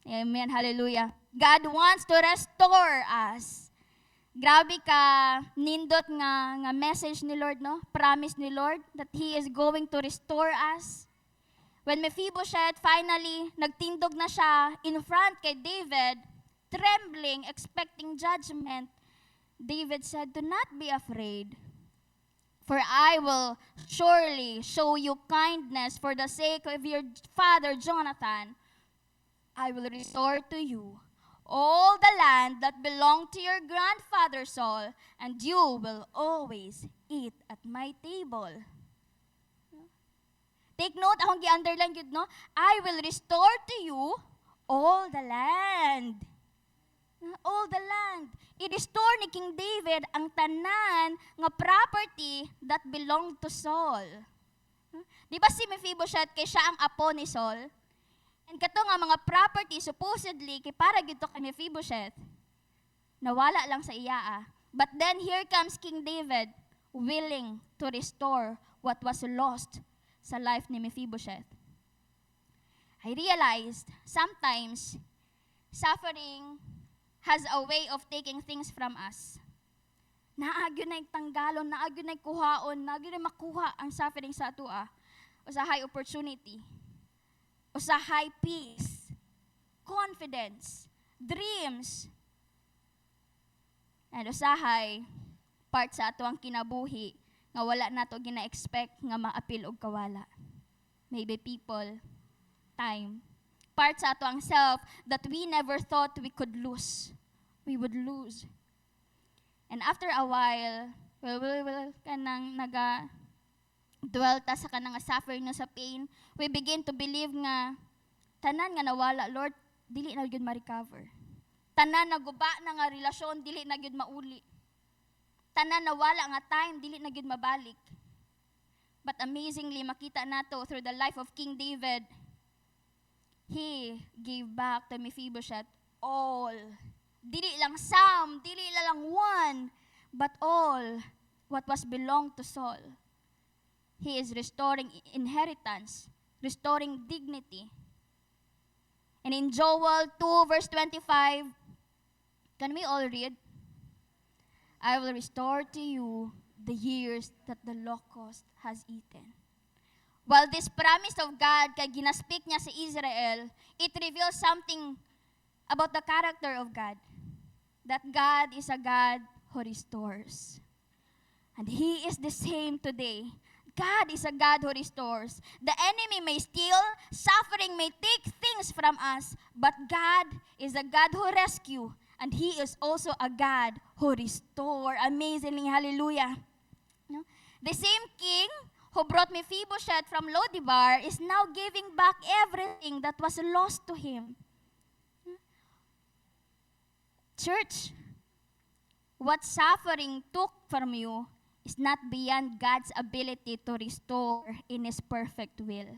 Amen. Hallelujah. God wants to restore us. Grabe ka nindot nga message ni Lord, no? Promise ni Lord that He is going to restore us. When Mephibosheth finally nagtindog na siya in front kay David, trembling, expecting judgment, David said, "Do not be afraid, for I will surely show you kindness for the sake of your father Jonathan. I will restore to you all the land that belonged to your grandfather Saul, and you will always eat at my table." Take note, akong gi-underline yun, no? I will restore to you all the land. All the land. I-restore ni King David ang tanan nga property that belonged to Saul. Di ba si Mephibosheth kay siya ang apo ni Saul? And kato nga mga property supposedly kay para gito kay Mephibosheth, nawala lang sa iya. But then here comes King David willing to restore what was lost sa life ni Mephibosheth. I realized sometimes suffering has a way of taking things from us. Naagyo na tanggalon, naagyo na kuhaon, naagyo na makuha ang suffering sa atua. Usahay opportunity, usahay peace, confidence, dreams, and usahay part sa ato ang kinabuhi nga wala nato gina-expect nga maapil og kawala. Maybe people, time, part sa ato ang self that we never thought we could lose. We would lose. And after a while, well kanang dwell ta sa kanang suffering na sa pain, we begin to believe nga tanan nga nawala, Lord, dili na gyud ma-recover. Tanan naguba na nga relasyon, dili na gyud mauli. Tanan nawala nga time, dili na gyud mabalik. But amazingly, makita nato through the life of King David, he gave back to Mephibosheth all. Dili lang some, dili lang one, but all what was belonged to Saul. He is restoring inheritance, restoring dignity. And in Joel 2 verse 25, can we all read? I will restore to you the years that the locust has eaten. While this promise of God kay ginaspeak niya sa Israel, it reveals something about the character of God. That God is a God who restores. And He is the same today. God is a God who restores. The enemy may steal, suffering may take things from us, but God is a God who rescues, and He is also a God who restores. Amazingly, hallelujah. No? The same king who brought Mephibosheth from Lodibar is now giving back everything that was lost to him. Church, what suffering took from you is not beyond God's ability to restore in His perfect will.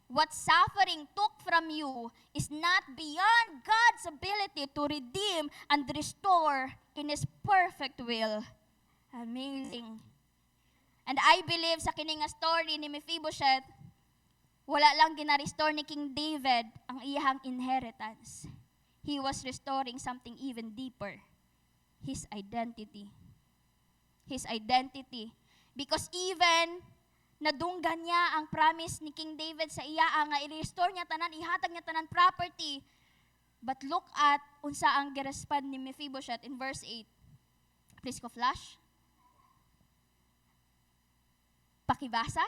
What suffering took from you is not beyond God's ability to redeem and restore in His perfect will. Amazing. And I believe sa kining nga story ni Mephibosheth, wala lang gina-restore ni King David ang iyang inheritance. He was restoring something even deeper. His identity. His identity. Because even nadunggan niya ang promise ni King David sa iya nga i-restore niya tanan, ihatag niya tanan property. But look at unsa ang girespond ni Mephibosheth in verse 8. Please ko flash. Pakibasa.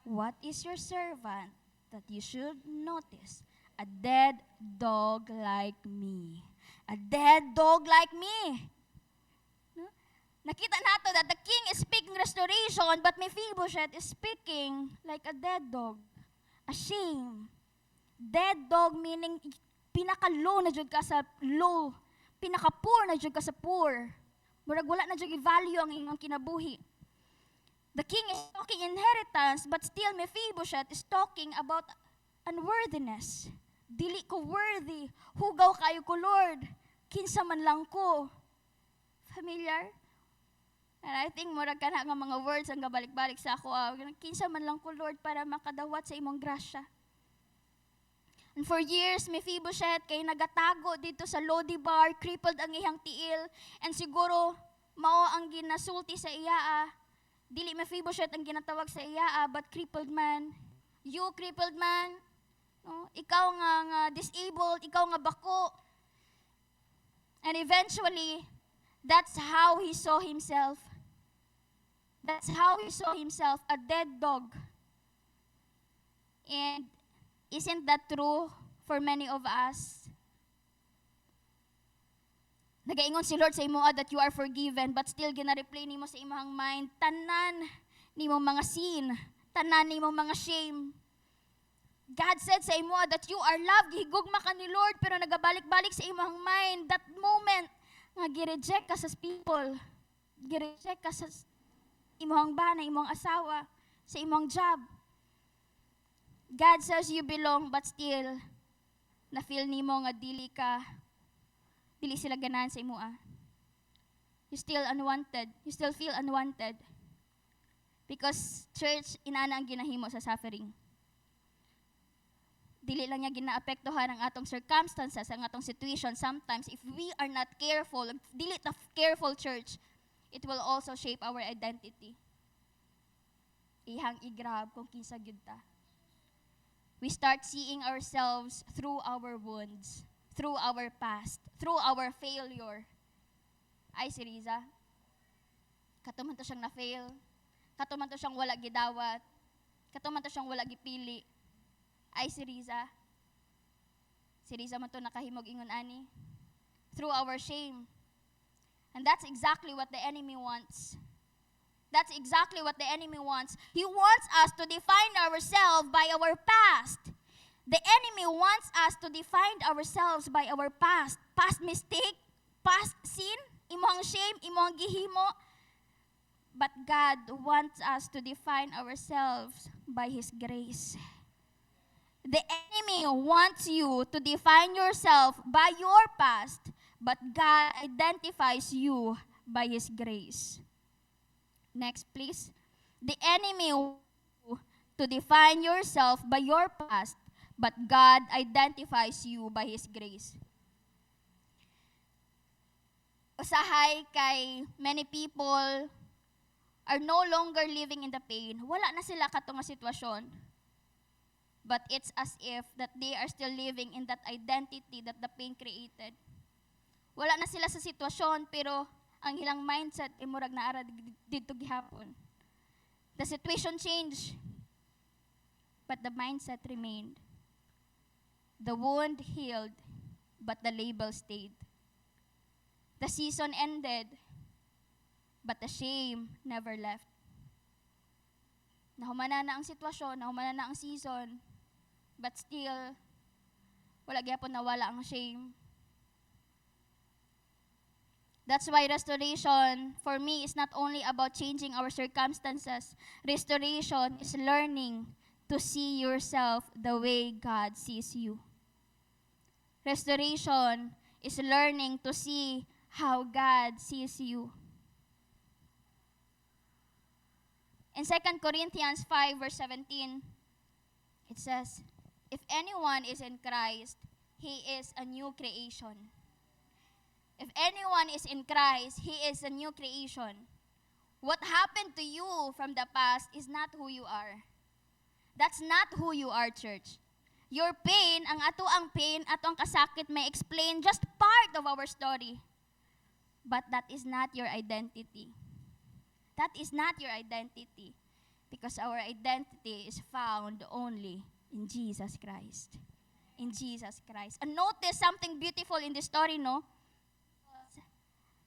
What is your servant that you should notice? A dead dog like me. A dead dog like me. No? Nakita nato that the king is speaking restoration, but Mephibosheth is speaking like a dead dog. A shame. Dead dog meaning pinaka-low na jud ka sa low. Pinaka-poor na jud ka sa poor. Murag wala na jud i-value ang imong kinabuhi. The king is talking inheritance, but still Mephibosheth is talking about unworthiness. Dili ko worthy. Hugaw kayo ko, Lord. Kinsa man lang ko. Familiar? And I think murag ka na nga mga words ang gabalik-balik sa ako. Kinsa man lang ko, Lord, para makadawat sa imong grasya. And for years, Mephibosheth kay nagatago dito sa Lodibar, crippled ang iyang tiil, and siguro mao ang ginasulti sa iya. Dili Mephibosheth ang ginatawag sa iya, but crippled man. You crippled man. No? Ikaw nga disabled, ikaw nga bako. And eventually, that's how he saw himself. That's how he saw himself, a dead dog. And isn't that true for many of us? Nagaingon si Lord sa imo that you are forgiven, but still gina-replay nimo sa imong mind, tanan nimo mga sin, tanan nimo mga shame. God said sa imo that you are loved, higugma ka ni Lord, pero nagabalik-balik sa imong mind, that moment, nga gi-reject ka sa people, gi-reject ka sa imong bana, imong asawa, sa imong job. God says you belong, but still, na-feel nimo nga dili sila ganahan sa imo. You still unwanted. You still feel unwanted. Because church, inana ang ginahimo sa suffering. Dili lang niya ginaapektuhan ang atong circumstances, ang atong situation. Sometimes, if we are not careful, dili ta careful church, it will also shape our identity. Ihang igrab kung kinsa gyud ta. We start seeing ourselves through our wounds, through our past, through our failure. Ay, si Riza, katuman to siyang na-fail, katuman to siyang wala gidawat, katuman to siyang wala gipili. Ay, si Riza man to nakahimog ingon ani. Through our shame. And that's exactly what the enemy wants. That's exactly what the enemy wants. He wants us to define ourselves by our past. The enemy wants us to define ourselves by our past. Past mistake, past sin, imong shame, imong gihimo. But God wants us to define ourselves by His grace. The enemy wants you to define yourself by your past, but God identifies you by His grace. Next, please. The enemy wants you to define yourself by your past, but God identifies you by His grace. Usahay kay many people are no longer living in the pain. Wala na sila kato nga sitwasyon. But it's as if that they are still living in that identity that the pain created. Wala na sila sa sitwasyon, pero ang ilang mindset murag naara dito gihapon. The situation changed, but the mindset remained. The wound healed, but the label stayed. The season ended, but the shame never left. Nahumana na ang sitwasyon, nahumana na ang season, but still, wala gyapon nawala ang shame. That's why restoration for me is not only about changing our circumstances. Restoration is learning to see yourself the way God sees you. Restoration is learning to see how God sees you. In 2 Corinthians 5 verse 17, it says, if anyone is in Christ, he is a new creation. If anyone is in Christ, he is a new creation. What happened to you from the past is not who you are. That's not who you are, church. Your pain, ang ato ang pain, ato ang kasakit may explain just part of our story. But that is not your identity. That is not your identity. Because our identity is found only in Jesus Christ. In Jesus Christ. And notice something beautiful in this story, no?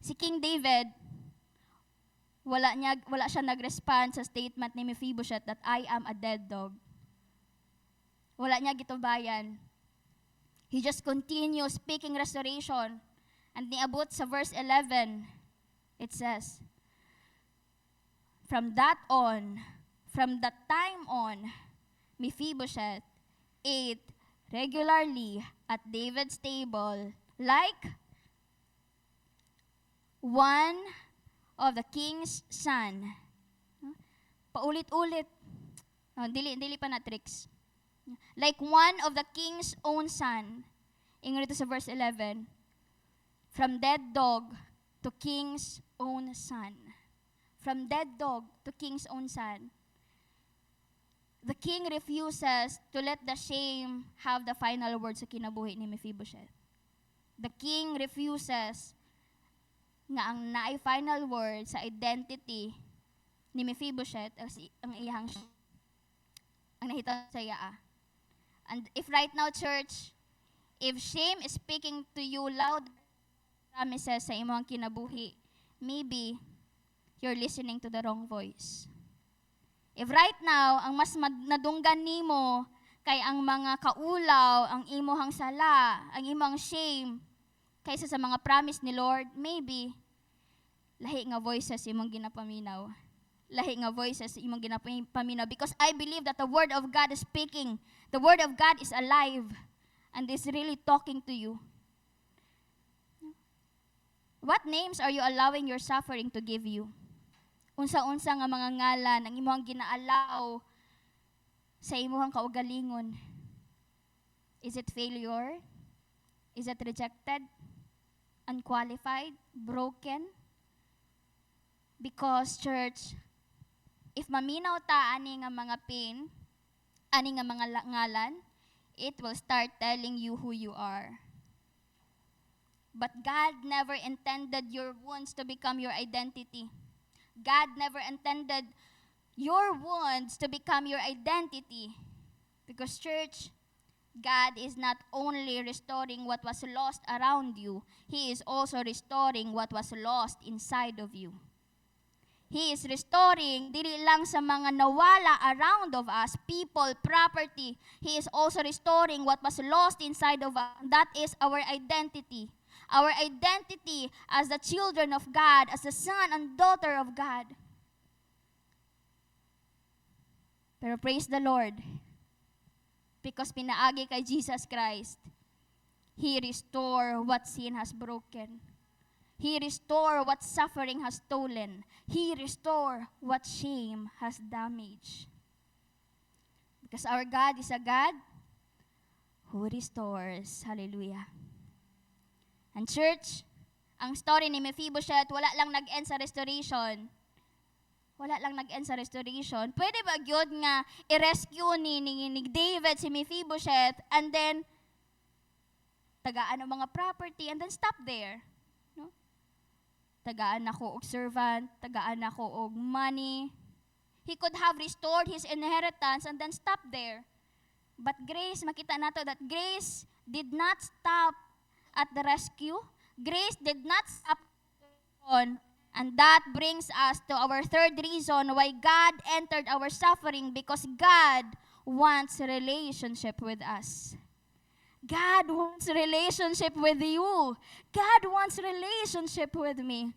Si King David, wala siya nag-respond sa statement ni Mephibosheth that I am a dead dog. Wala niya gitubayan. He just continues speaking restoration. And niabot sa verse 11, it says, from that time on, Mephibosheth ate regularly at David's table like one of the king's son. Paulit-ulit. Dili pa na tricks. Like one of the king's own son. Ingon ito sa verse 11. From dead dog to king's own son. From dead dog to king's own son. The king refuses to let the shame have the final word sa kinabuhi ni Mephibosheth. The king refuses nga ang naay final word sa identity ni Mephibosheth ang iyang ang nahita sa iya. And if right now, church, if shame is speaking to you loud promises sa imong kinabuhi, maybe you're listening to the wrong voice. If right now, ang mas nadunggan nimo kay ang mga kaulaw, ang imuhang sala, ang imong shame, kaysa sa mga promise ni Lord, maybe, lahi nga voices imong ginapaminaw. Lahi nga voices imong ginapaminaw. Because I believe that the Word of God is speaking. The Word of God is alive and is really talking to you. What names are you allowing your suffering to give you? Unsa-unsa nga mga ngalan ang imong ginaalaw sa imong kaugalingon? Is it failure? Is it rejected? Unqualified? Broken? Because, church, if maminaw ta ani nga mga pain, ani nga mga ngalan, it will start telling you who you are. But God never intended your wounds to become your identity. God never intended your wounds to become your identity. Because, church, God is not only restoring what was lost around you, He is also restoring what was lost inside of you. He is restoring dili lang sa mga nawala around of us, people, property. He is also restoring what was lost inside of us. That is our identity. Our identity as the children of God, as the son and daughter of God. Pero praise the Lord. Because pinaagi kay Jesus Christ, He restore what sin has broken. He restore what suffering has stolen. He restore what shame has damaged. Because our God is a God who restores. Hallelujah. And church, ang story ni Mephibosheth, wala lang nag-end sa restoration. Wala lang nag-end sa restoration. Pwede ba gyud nga i-rescue ni David si Mephibosheth and then tagaan ang mga property and then stop there? No? Tagaan ako og servant, tagaan ako og money. He could have restored his inheritance and then stop there. But grace, makita nato that grace did not stop at the rescue. Grace did not stop on. And that brings us to our third reason why God entered our suffering, because God wants a relationship with us. God wants relationship with you. God wants relationship with me.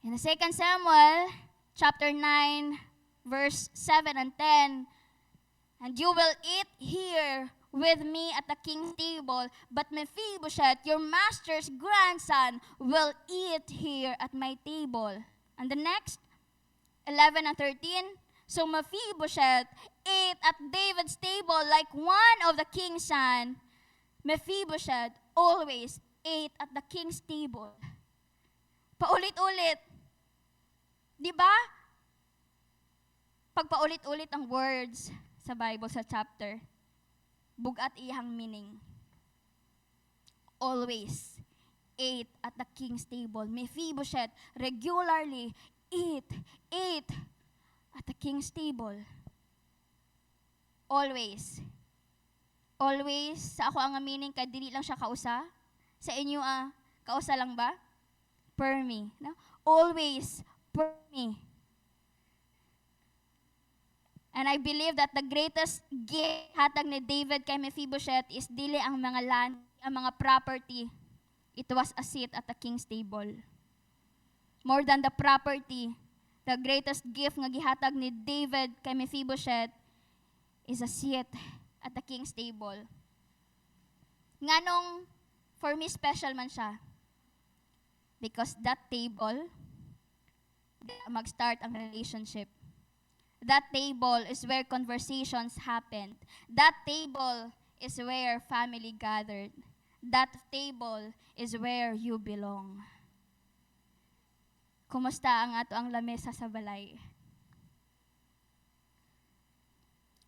In the 2 Samuel, chapter 9, verse 7 and 10, and you will eat here with me at the king's table, but Mephibosheth, your master's grandson, will eat here at my table. And the next, 11 and 13, so Mephibosheth ate at David's table like one of the king's son. Mephibosheth always ate at the king's table. Paulit-ulit. Di ba? Pag paulit-ulit ang words sa Bible, sa chapter, bugat iyang meaning. Always ate at the king's table. Mephibosheth regularly ate at the king's table. Always. Always. Sa ako ang meaning, kaya dili lang siya kausa. Sa inyo, kausa lang ba? Per me. No? Always per me. And I believe that the greatest gift hatag ni David kay Mephibosheth is dili ang mga land, ang mga property. It was a seat at the king's table. More than the property, the greatest gift nga gihatag ni David kay Mephibosheth is a seat at the king's table. Nganong, for me, special man siya. Because that table, mag-start ang relationship. That table is where conversations happened. That table is where family gathered. That table is where you belong. Kumusta ang ato ang lamesa sa balay?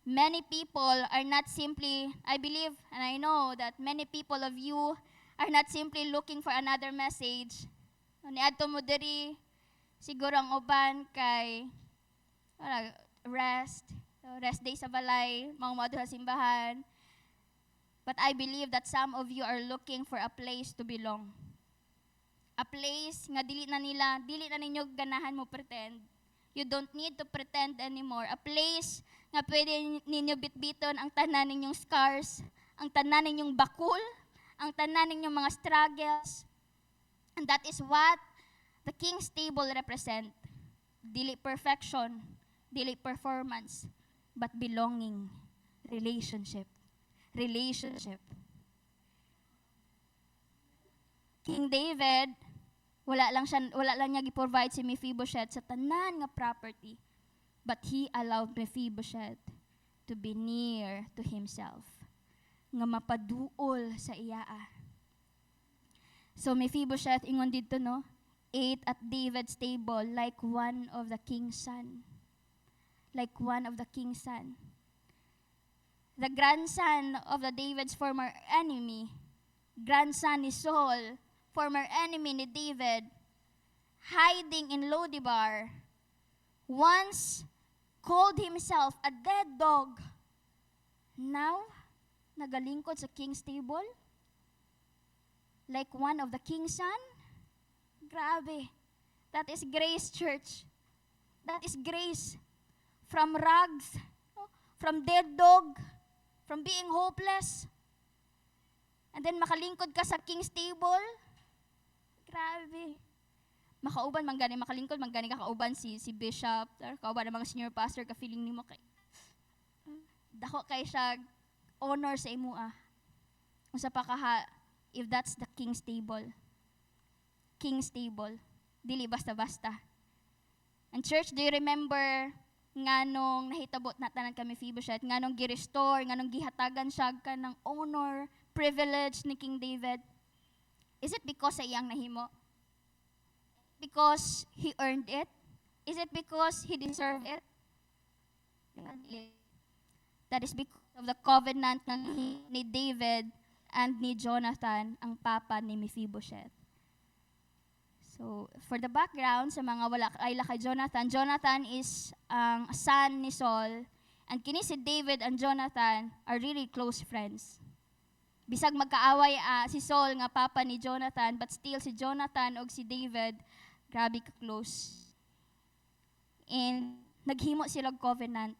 Many people are not simply, I believe and I know that many people of you are not simply looking for another message. Niadto mo diri, siguro ang uban kay rest day sa balay, mga modo sa simbahan. But I believe that some of you are looking for a place to belong. A place nga dili na ninyo ganahan mo pretend. You don't need to pretend anymore. A place nga pwede ninyo bitbiton ang tanan ninyong scars, ang tanan ninyong bakul, ang tanan ninyong mga struggles. And that is what the king's table represent. Dili perfection, dili performance, but belonging, relationship. King David, wala lang niya gi-provide si Mephibosheth sa tanan nga property, but he allowed Mephibosheth to be near to himself, nga mapaduol sa iya. So Mephibosheth ingon dito no, ate at David's table like one of the king's son. Like one of the king's son. The grandson of the David's former enemy, grandson ni Saul, former enemy ni David, hiding in Lodebar, once called himself a dead dog. Now, nagalingkod sa king's table? Like one of the king's son? Grabe. That is grace, church. That is grace. From rags, from dead dog, from being hopeless, and then makalingkod ka sa king's table? Grabe. Makauban man gani, makalingkod man gani ka kauban si bishop, or kauban ng mga senior pastor, ka feeling nimo kay dako kay siya honor sa imo Unsa pa ka if that's the king's table. King's table. Dili basta-basta. And church, do you remember nganong nahitabot na tanan kami Mephibosheth, nganong gi-restore, nganong gihatagan siya ka ng honor, privilege ni King David? Is it because sa iyang nahimo? Because he earned it? Is it because he deserved it? That is because of the covenant ni David and ni Jonathan, ang papa ni Mephibosheth. So, for the background, sa mga wala kay Jonathan, Jonathan is ang son ni Saul, and kini si David and Jonathan are really close friends. Bisag magkaaway si Saul nga papa ni Jonathan, but still si Jonathan og si David, grabe ka close. And naghimo silang covenant.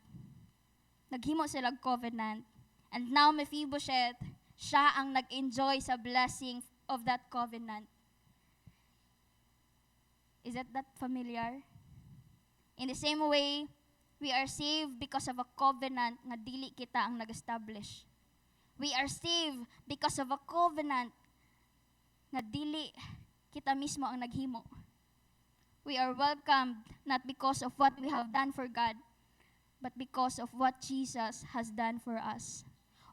And now Mephibosheth Siya ang nag-enjoy sa blessing of that covenant. Is that familiar? In the same way, we are saved because of a covenant nga dili kita ang nag-establish. We are saved because of a covenant nga dili kita mismo ang naghimo. We are welcomed not because of what we have done for God, but because of what Jesus has done for us.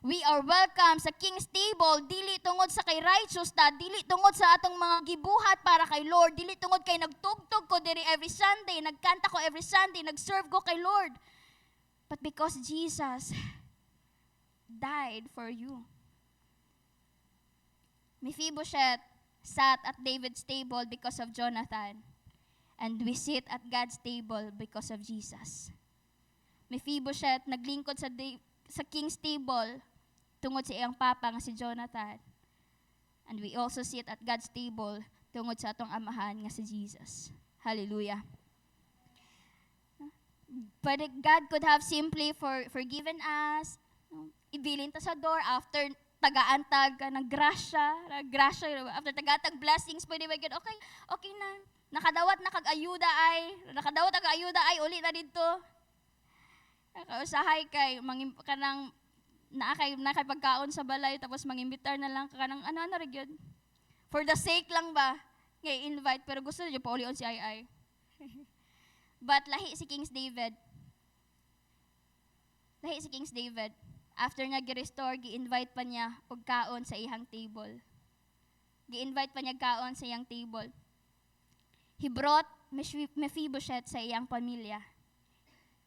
We are welcome sa King's table, dili tungod sa kay righteous ta, dili tungod sa atong mga gibuhat para kay Lord, dili tungod kay nagtugtog ko diri every Sunday, nagkanta ko every Sunday, nagserve ko kay Lord, but because Jesus died for you. Mephibosheth sat at David's table because of Jonathan, and we sit at God's table because of Jesus. Mephibosheth naglingkod sa King's table tungod sa iyang papa nga si Jonathan. And we also sit at God's table tungod sa atong amahan nga si Jesus. Hallelujah. But God could have simply forgiven us, ibilin ta sa door after tagaantag ng grasya, after tagatag blessings, pwede ba God, okay na. Nakadawat na kag-ayuda ay, uli na dito. Nakausahay kay, kanang naakay pagkaon sa balay, tapos mangimbitar na lang, kanang ano rin yun. For the sake lang ba, ngay invite, pero gusto nyo paulion si Ay. But lahi si King David. After nga gi-restore, gi-invite pa niya og kaon sa iyang table. He brought Mephibosheth sa iyang pamilya.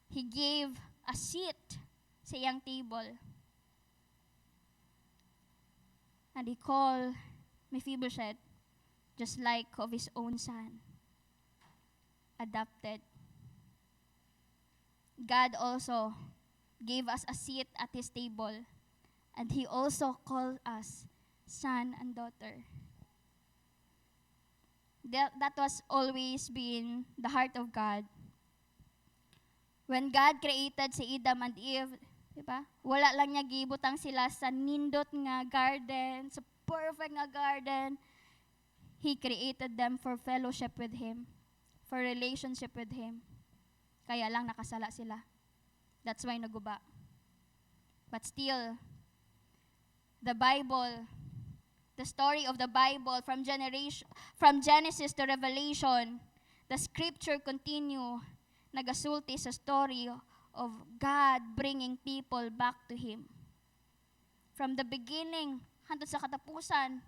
He gave a seat sa iyang table. And he called Mephibosheth just like of his own son. Adopted. God also gave us a seat at his table. And he also called us son and daughter. That was always been the heart of God. When God created si Adam and Eve, diba? Wala lang niya gibutang sila sa nindot nga garden, sa perfect nga garden. He created them for fellowship with Him, for relationship with Him. Kaya lang nakasala sila. That's why naguba. But still, the Bible, the story of the Bible from Genesis to Revelation, the scripture continue nagasulti sa story of God bringing people back to Him. From the beginning hangtod sa katapusan,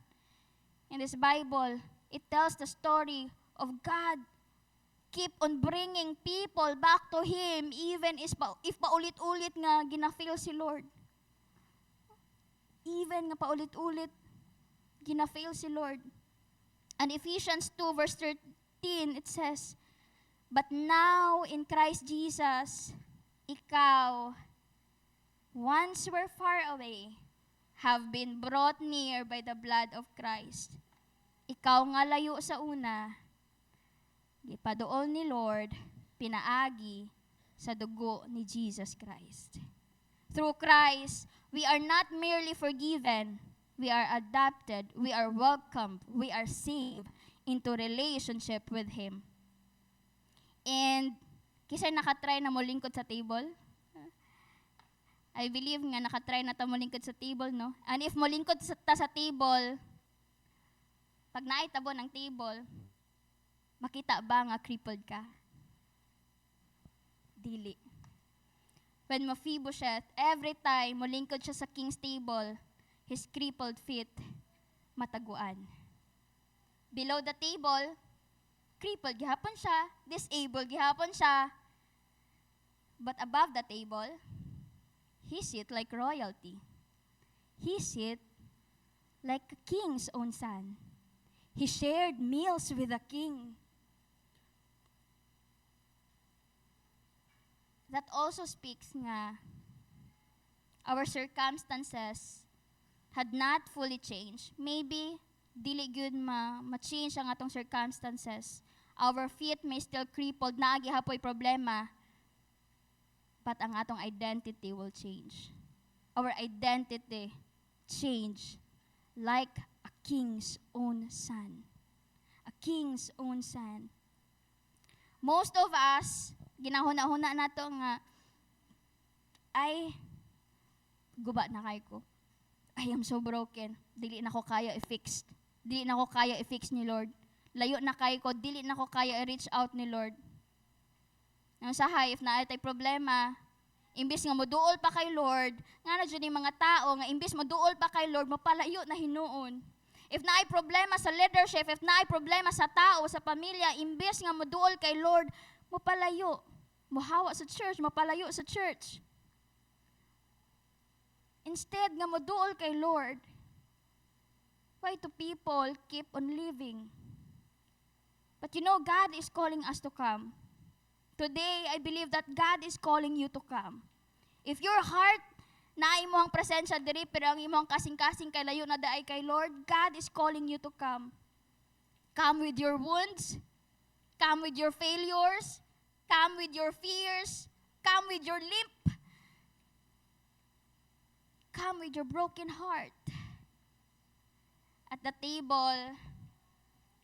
in this Bible, it tells the story of God keep on bringing people back to Him even if paulit-ulit nga gina-fail si Lord. Even nga paulit-ulit gina-fail si Lord. And Ephesians 2 verse 13, it says, "But now in Christ Jesus, ikaw, once were far away, have been brought near by the blood of Christ." Ikaw nga layo sa una, gipaduol ni Lord, pinaagi sa dugo ni Jesus Christ. Through Christ, we are not merely forgiven, we are adopted, we are welcomed, we are saved into relationship with Him. And kisay nakatry na mo lingkod sa table? I believe nga nakatry na ta mo lingkod sa table, no? And if mo lingkod ta sa table, pag naitabo ng table, makita ba nga crippled ka? Dili. When Mephibosheth, every time mo lingkod siya sa king's table, his crippled feet mataguan. Below the table, crippled gihapon siya, disabled gihapon siya. But above the table, he sit like royalty. He sit like a king's own son. He shared meals with the king. That also speaks nga our circumstances had not fully changed. Maybe dili gyud ma-change ang atong circumstances. Our feet may still crippled, naagi hapoy problema, but ang atong identity will change. Our identity change like a king's own son. A king's own son. Most of us, ginahuna-huna na to nga, ay, guba na kay ko. I am so broken. Dili na ko kaya i-fix. Dili na ko kaya i-fix ni Lord. Layo na kay ko. Dili na ko kaya i-reach out ni Lord. Ang sahay, if naatay problema, imbis nga moduol pa kay Lord, nga na dyan yung mga tao, nga imbis moduol pa kay Lord, mapalayo na hinuon. If naay problema sa leadership, if naay problema sa tao, sa pamilya, imbis nga moduol kay Lord, mapalayo. Mohawa sa church, mapalayo sa church. Instead nga moduol kay Lord, why do people keep on living? But you know, God is calling us to come. Today, I believe that God is calling you to come. If your heart na imo ang presensya diri pero ang imo ang kasing-kasing kay layo na daay kay Lord, God is calling you to come. Come with your wounds, come with your failures, come with your fears, come with your limp, come with your broken heart. At the table,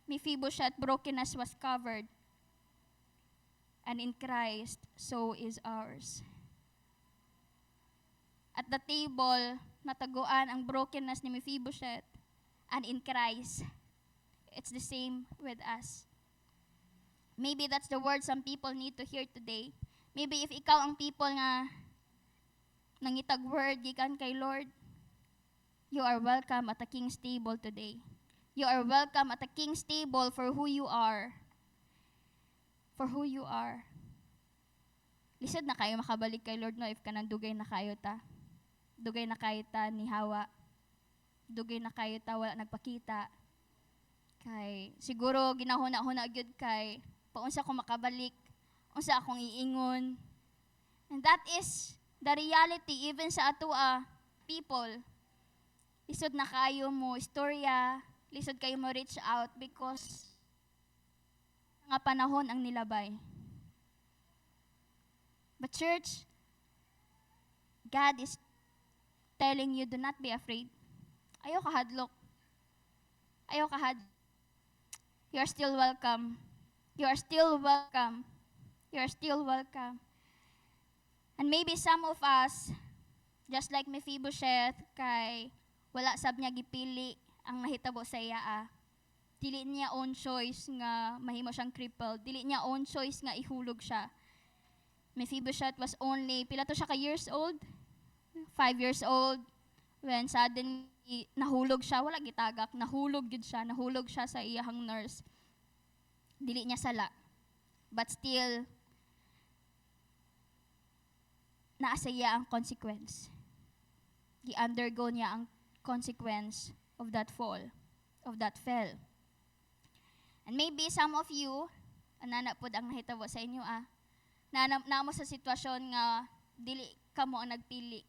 Mephibosheth's brokenness was covered. And in Christ, so is ours. At the table, nataguan ang brokenness ni Mephibosheth. And in Christ, it's the same with us. Maybe that's the word some people need to hear today. Maybe if ikaw ang people nga nangitag word gikan kay Lord, you are welcome at the King's table today. You are welcome at the King's table for who you are. For who you are. Lisod na kayo makabalik kay Lord no if kanang dugay na kayo ta. Dugay na kayo ta ni Hawa. Dugay na kayo ta wala nagpakita. Kay siguro ginahuna-huna gyud kay paunsa ko makabalik, unsa akong iingon. And that is the reality even sa atua people. Lisod na kayo mo istorya, lisod kayo mo reach out because nga panahon ang nilabay. But church, God is telling you, do not be afraid. Ayaw kahadlok. Ayaw kahadlok. You are still welcome. You are still welcome. You are still welcome. And maybe some of us, just like Mephibosheth, kay wala sab niya gipili ang nahitabo sa iya. Dili niya own choice nga mahimo siyang crippled. Dili niya own choice nga ihulog siya. Mephibosheth was only, pila to siya ka years old? 5 years old. When suddenly nahulog siya, wala gitagak, nahulog siya sa iyahang nurse. Dili niya sala. But still, naasaya ang consequence. Gi-undergo niya ang consequence of that fall, of that fell. And maybe some of you, anana pod ang nahitabo sa inyo naamo sa sitwasyon nga dili ka mo ang nagpili.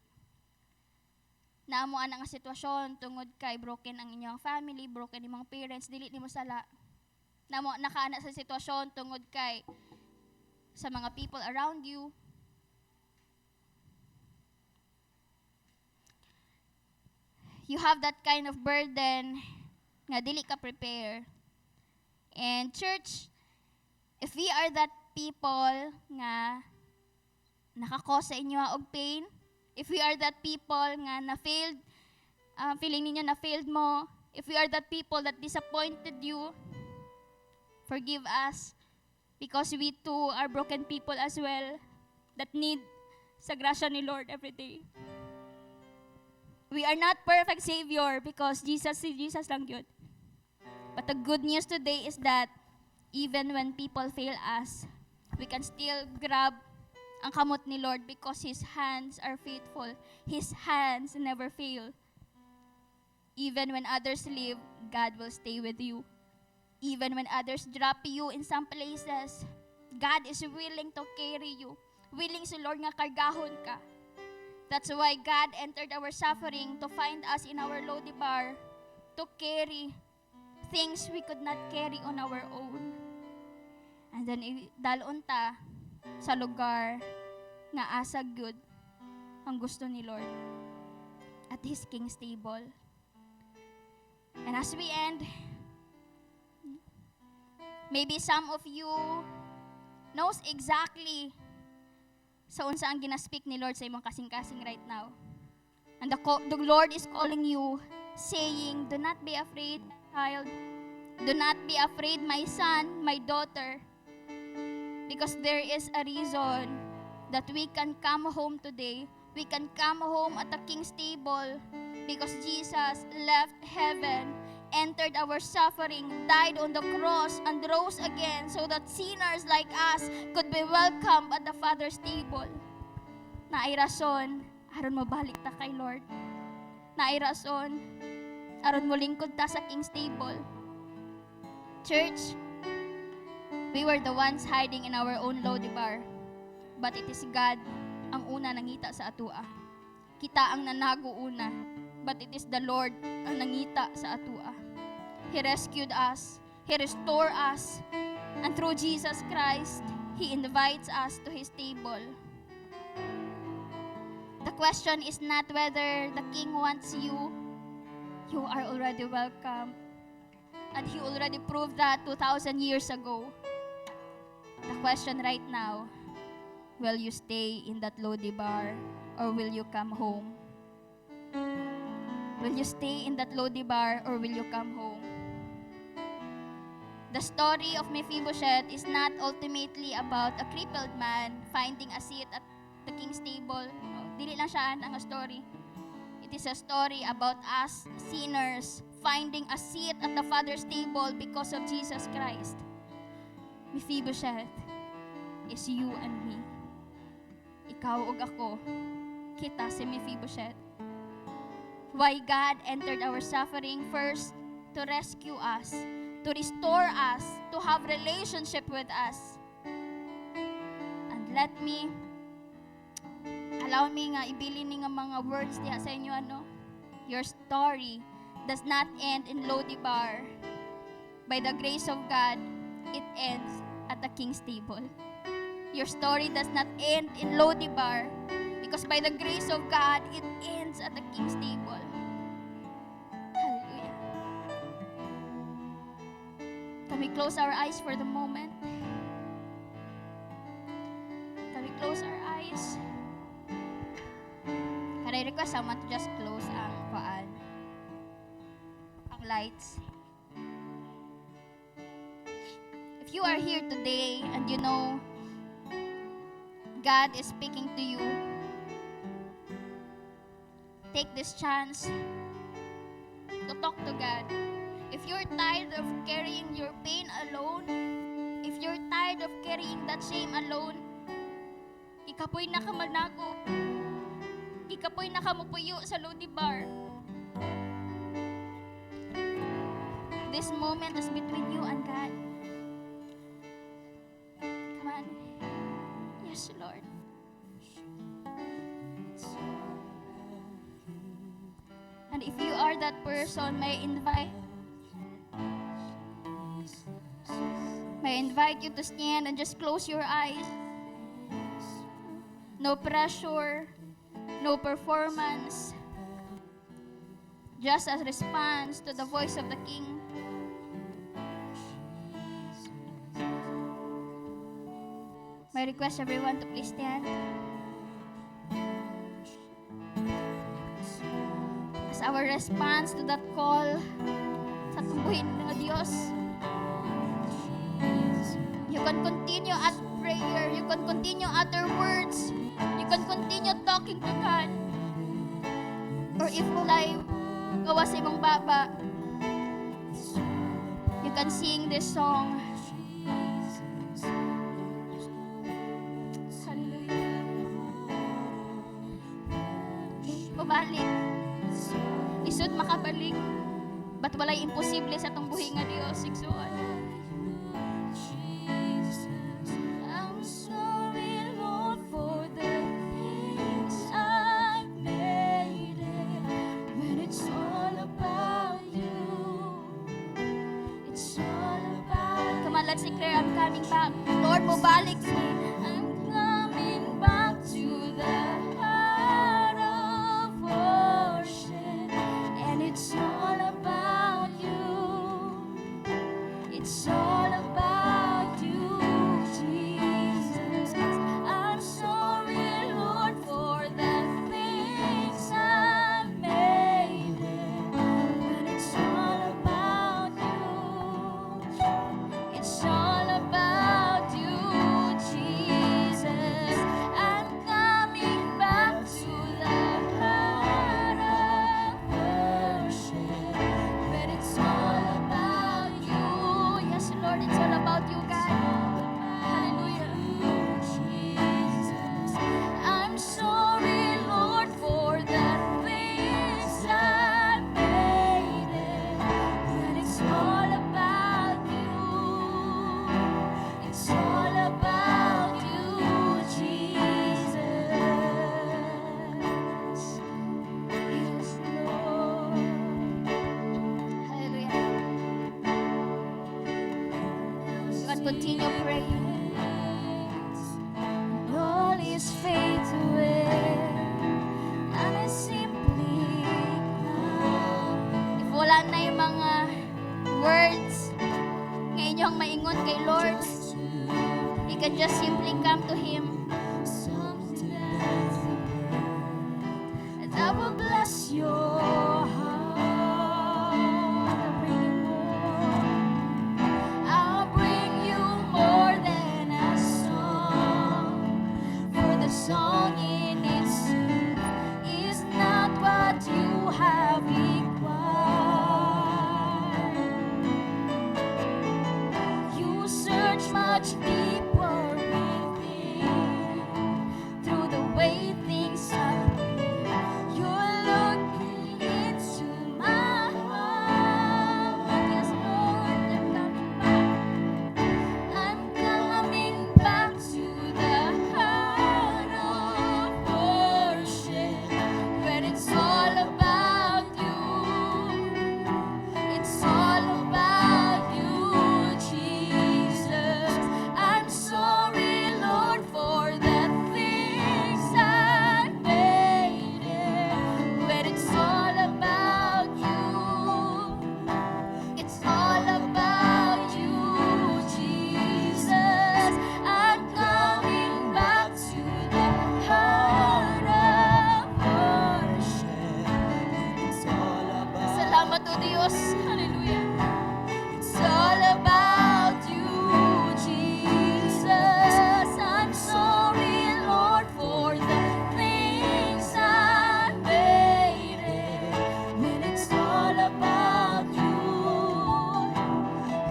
Naamo ana nga sitwasyon tungod kay broken ang inyong family, broken imong parents, dili nimo sala. Naamo nakaana sa sitwasyon tungod kay sa mga people around you. You have that kind of burden nga dili ka prepare. And church, if we are that people nga nakakos sa inyo og pain, if we are that people nga na-failed, feeling ninyo na-failed mo, if we are that people that disappointed you, forgive us because we too are broken people as well that need sa grasya ni Lord every day. We are not perfect Savior because Jesus lang yun. But the good news today is that even when people fail us, we can still grab ang kamot ni Lord because His hands are faithful. His hands never fail. Even when others leave, God will stay with you. Even when others drop you in some places, God is willing to carry you. Willing si Lord nga kargahon ka. That's why God entered our suffering to find us in our lowly bar, to carry things we could not carry on our own. And then dalon ta sa lugar nga asag good ang gusto ni Lord. At at His king's table. And as we end, maybe some of you knows exactly sa unsa ang ginaspeak ni Lord sa imong kasing-kasing right now. And the Lord is calling you, saying, do not be afraid, child. Do not be afraid, my son, my daughter. Because there is a reason that we can come home today. We can come home at the king's table because Jesus left heaven, entered our suffering, died on the cross, and rose again so that sinners like us could be welcomed at the Father's table. Na ay rason, aron mo balik ta kay Lord. Na ay rason, aron mo lingkod ta sa king's table. Church, we were the ones hiding in our own Lodebar. But it is God ang una nangita sa atua. Kita ang nanago una, but it is the Lord ang nangita sa atua. He rescued us. He restored us. And through Jesus Christ, He invites us to His table. The question is not whether the King wants you. You are already welcome. And He already proved that 2,000 years ago. The question right now, will you stay in that Lodebar or will you come home? Will you stay in that Lodebar or will you come home? The story of Mephibosheth is not ultimately about a crippled man finding a seat at the king's table. No, dili lang siya ang story. It is a story about us sinners finding a seat at the Father's table because of Jesus Christ. Mephibosheth is you and me. Ikaw ug ako, kita si Mephibosheth. Why God entered our suffering first to rescue us, to restore us, to have relationship with us. And allow me nga ibilin ni nga mga words diha sa inyo your story does not end in Lodebar. By the grace of God, it ends at the king's table. Your story does not end in Lodebar because by the grace of God, it ends at the king's table. Hallelujah. Can we close our eyes for the moment? Can we close our eyes? Can I request someone to just close ang lights? If you are here today and you know God is speaking to you, take this chance to talk to God. If you're tired of carrying your pain alone, if you're tired of carrying that shame alone, ikapoy nakamanago, ikapoy nakamupuyo sa Lodebar. This moment is between you and God. Come on. Yes, Lord. And if you are that person, may I invite you to stand and just close your eyes. No pressure, no performance. Just a response to the voice of the King. I request everyone to please stand. As our response to that call sa tumbuhin ng Diyos, you can continue at prayer, you can continue utter words, you can continue talking to God. Or if walay gawa sa imong baba, you can sing this song. Mabalik. Lisod makabalik. Ba't walay imposible sa itong buhi nga Diyos? Igsuon. I'm sorry, Lord, for the things I made it. When it's all about you. It's all about you. Come on, let's declare, I'm coming back. Lord, mabalik me. I'm coming back to the heart of worship. continue praying. All is fade away, and I simply come. If wala na yung mga words nga inyong maingon kay Lord, you can just simply come to Him. And I will bless your heart. I'll bring you more than a song, for the song in itself is not what you have required. You search much deeper within, through the way things have been. You're looking into my heart. Yes, Lord, I'm coming back to the heart of worship, when it's all about you. It's all about you, Jesus. I'm sorry, Lord, for the things I made it. When it's all about you, it's all about you, Jesus. I'm coming back to the heart of worship. Salamat o Diyos. Hallelujah. It's all about you, Jesus. I'm sorry, Lord, for the things I made it. When it's all about you,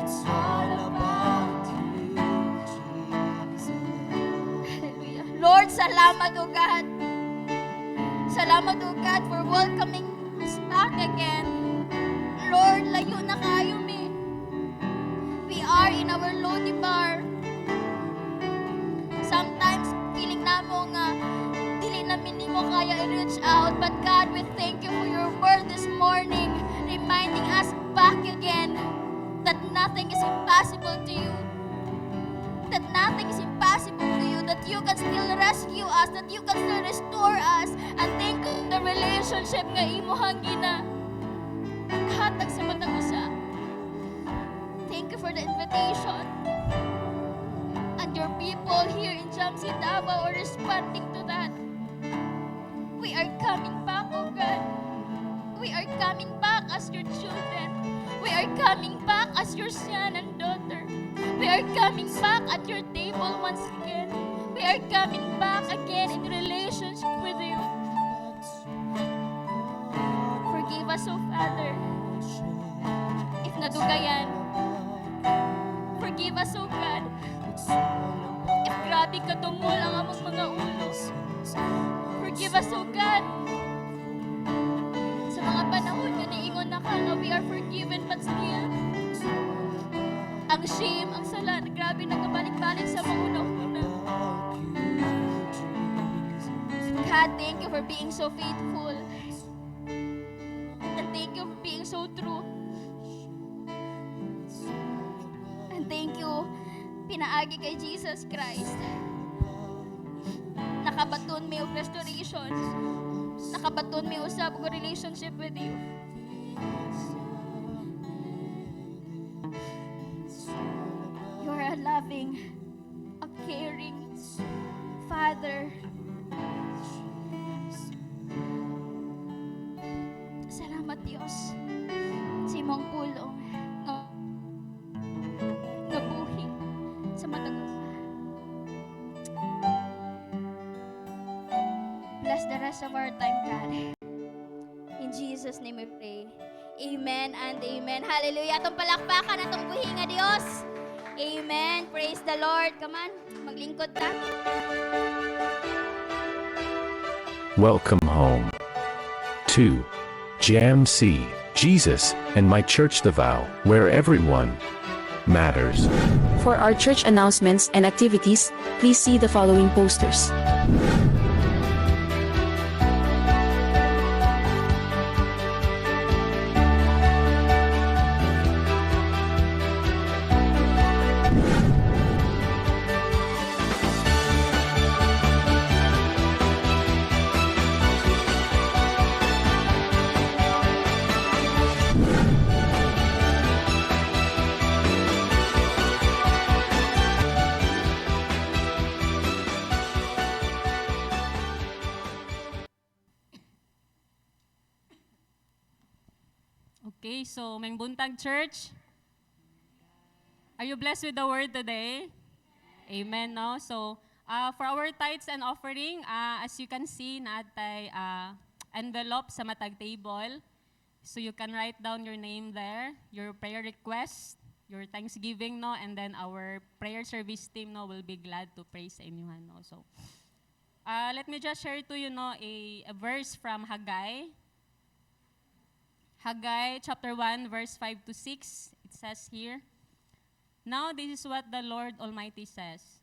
it's all about you, Jesus. Hallelujah. Lord, salamat o God. Salamat o God for welcoming us back again. Lord, layo na kayo mi. We are in our Lodi bar. Sometimes feeling namo nga dili namin nimo kaya i-reach out, but God, we thank you for your word this morning, reminding us back again that nothing is impossible to you. That nothing is impossible to you, that you can still rescue us, that you can still restore us. And thank you for the relationship nga imuhang gina hatag sa matag usa. Thank you for the invitation. And your people here in Jamsi Davao are responding to that. We are coming back, oh God. We are coming back as your children. We are coming back as your son and daughter. We are coming back at your table once again. We are coming back again in relationship with you. Forgive us, oh Father, if nadugayan. Forgive us, oh God, if grabe katungol ang among mga ulo. Forgive us, oh God, sa mga panahon nga niingon na ka na we are forgiven, but still ang shame, ang sala, grabe nagabalik-balik sa mga una-una. God, thank you for being so faithful. And thank you for being so true. And thank you, pinaagi kay Jesus Christ. Nakabaton mi og restoration. Nakabaton mi usab og relationship with you. You are a loving, a caring Father. Salamat Diyos sa imong pulong nga buhi sa matag usa. Bless the rest of our time, God. In Jesus' name we pray. Amen and amen. Hallelujah. Atong palakpakan, atong buhi nga Diyos. Amen. Praise the Lord. Come on, maglingkod ta. Welcome home to JAMC, Jesus, and my church Davao, where everyone matters. For our church announcements and activities, please see the following posters. Okay, so may buntag church. Are you blessed with the word today? Amen, no? So, for our tithes and offering, as you can see, naatay envelope sa matag table. So you can write down your name there, your prayer request, your thanksgiving, no? And then our prayer service team, no, will be glad to pray sa inyuhan, no? So, let me just share to you, no, a verse from Haggai. Haggai chapter 1, verse 5 to 6, it says here, "Now this is what the Lord Almighty says.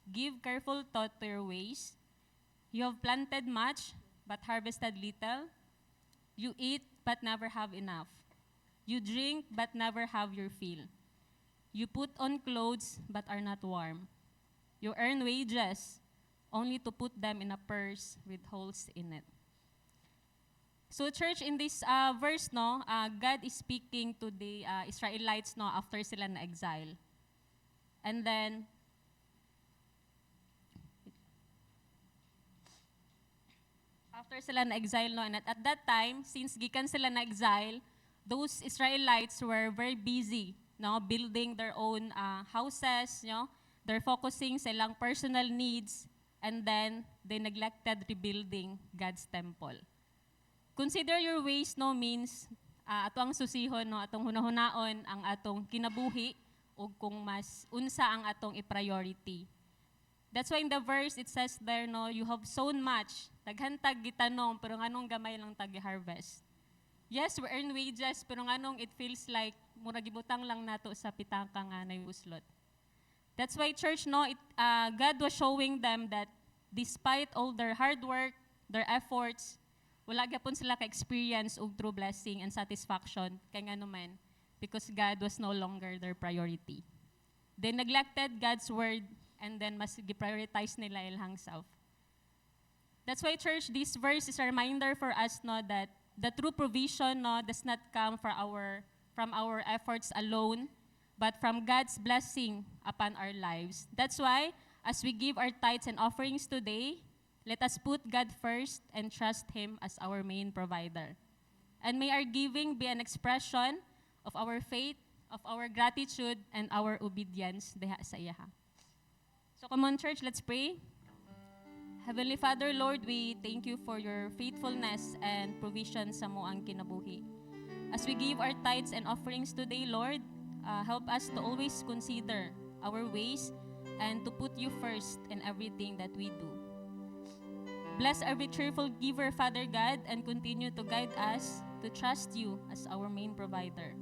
Give careful thought to your ways. You have planted much, but harvested little. You eat, but never have enough. You drink, but never have your fill. You put on clothes, but are not warm. You earn wages, only to put them in a purse with holes in it." So church, in this verse, no, God is speaking to the Israelites, no, after sila na exile. And then, after sila na exile, no, and at that time, since gikan sila na exile, those Israelites were very busy, no, building their own houses, you know, they're focusing sa ilang personal needs, and then they neglected rebuilding God's temple. Consider your ways, no, means ato ang susihon, no, atong hunahunaon ang atong kinabuhi o kung mas unsa ang atong i-priority. That's why in the verse it says there, no, you have sown much, naghantag gitanong, pero nganong gamay lang tagi-harvest. Yes, we earn wages, pero nganong it feels like mura gibutang lang nato sa pitaka nga nayuslot. That's why church, no, God was showing them that despite all their hard work, their efforts, wala gyapon sila ka-experience og true blessing and satisfaction kay ngano man, because God was no longer their priority. They neglected God's word and then mas gi-prioritize nila ilang self. That's why church, this verse is a reminder for us, no, that the true provision, no, does not come from our efforts alone, but from God's blessing upon our lives. That's why as we give our tithes and offerings today, let us put God first and trust Him as our main provider. And may our giving be an expression of our faith, of our gratitude, and our obedience diha sa iya. So come on church, let's pray. Heavenly Father, Lord, we thank you for your faithfulness and provision sa moang kinabuhi. As we give our tithes and offerings today, Lord, help us to always consider our ways and to put you first in everything that we do. Bless every cheerful giver, Father God, and continue to guide us to trust you as our main provider.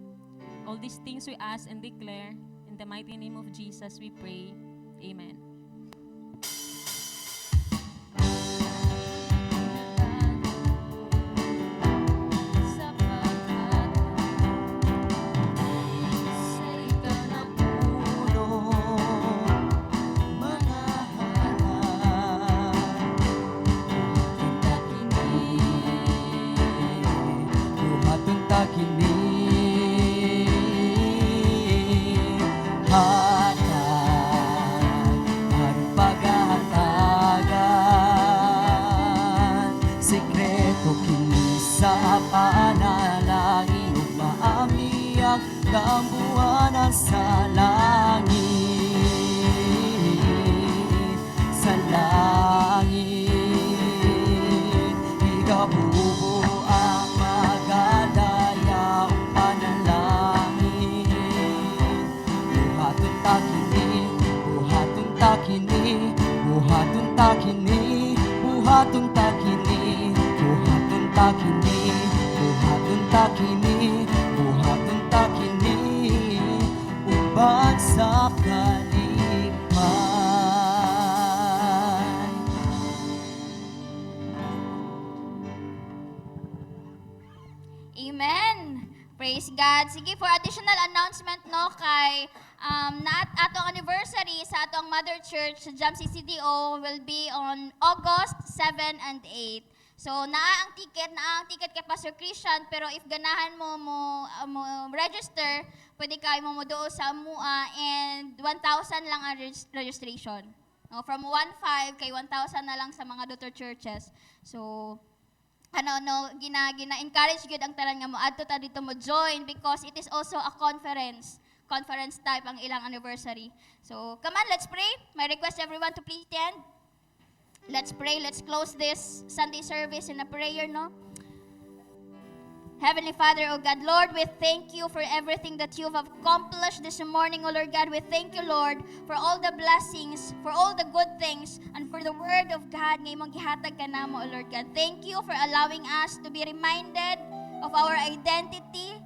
All these things we ask and declare, in the mighty name of Jesus we pray. Amen. Sikreto kini sa panalangin ug maami ang kambuanan sa langit, sa langit. Igabubo ang magadayaong panalangin. Buhaton ta kini, buhaton ta kini, buhaton ta kini, buhaton ta kini. Buhaton ta kini, buhaton ta kini, buhaton ta kini, uban sa kalipay. Amen. Praise God. Sige, for additional announcement, no, kay na atong anniversary sa atong Mother Church sa Jam CCDO will be on August 7 and 8. So, naa ang ticket kay Pastor Christian, pero if ganahan mo register, pwede kayo mo doon sa MUA, and 1,000 lang ang registration. No, from 1,500 kay 1,000 na lang sa mga daughter churches. So, gina-encourage gyud ang tanan nga mo adto ta dito mo join because it is also a conference type ang ilang anniversary. So, come on, let's pray. My request everyone to please stand. Let's pray. Let's close this Sunday service in a prayer, no? Heavenly Father, oh God, Lord, we thank you for everything that you've accomplished this morning, oh Lord God. We thank you, Lord, for all the blessings, for all the good things, and for the word of God nga imong gihatag kanamo, oh Lord God. Thank you for allowing us to be reminded of our identity.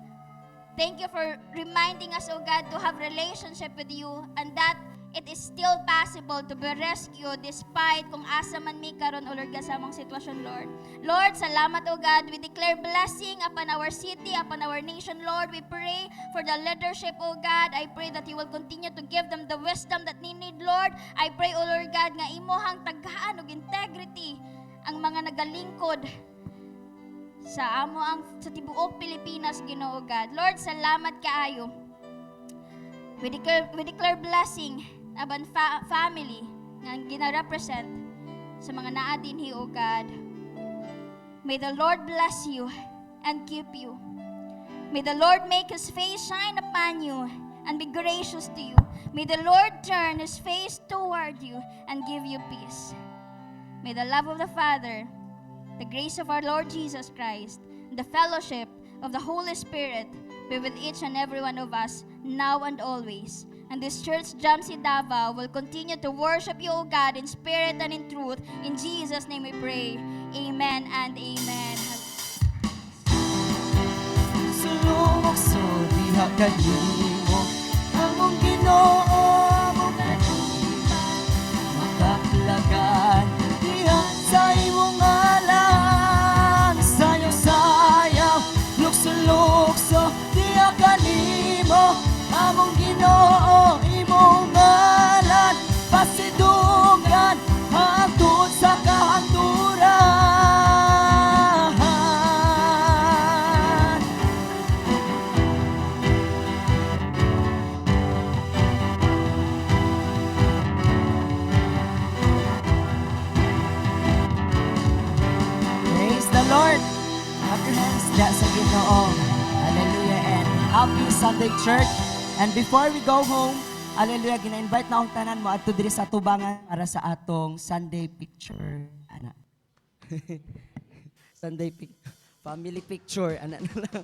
Thank you for reminding us, oh God, to have relationship with you and that it is still possible to be rescued despite kung asa man mi karon, O Lord God, sa among sitwasyon, Lord. Lord, salamat, O God. We declare blessing upon our city, upon our nation, Lord. We pray for the leadership, O God. I pray that you will continue to give them the wisdom that they need, Lord. I pray, O Lord God, nga imuhang taghaan og integrity ang mga nagalingkod sa tibuok Pilipinas, Ginoo God. Lord, salamat kaayo. We declare blessing aban family nga gina-represent sa mga naa dinhi, O God. May the Lord bless you and keep you. May the Lord make His face shine upon you and be gracious to you. May the Lord turn His face toward you and give you peace. May the love of the Father, the grace of our Lord Jesus Christ, and the fellowship of the Holy Spirit be with each and every one of us now and always. And this church, Jamsi Davao, will continue to worship you, O God, in spirit and in truth. In Jesus' name we pray. Amen and amen. Sulong so diha kanimo among Ginoo among makaplagan diha sa imong ngalan sayaw-sayaw lukso-lukso diha kanimo among Ginoo imong ngalan pasidugan hangtod sa kahanturan. Praise the Lord. Clap your hands diha sa Ginoo. Hallelujah and happy Sunday church. And before we go home, hallelujah, gina-invite na akong tanan mo adto diri sa tubangan para sa atong Sunday picture. Ana. Sunday family picture, ano na lang.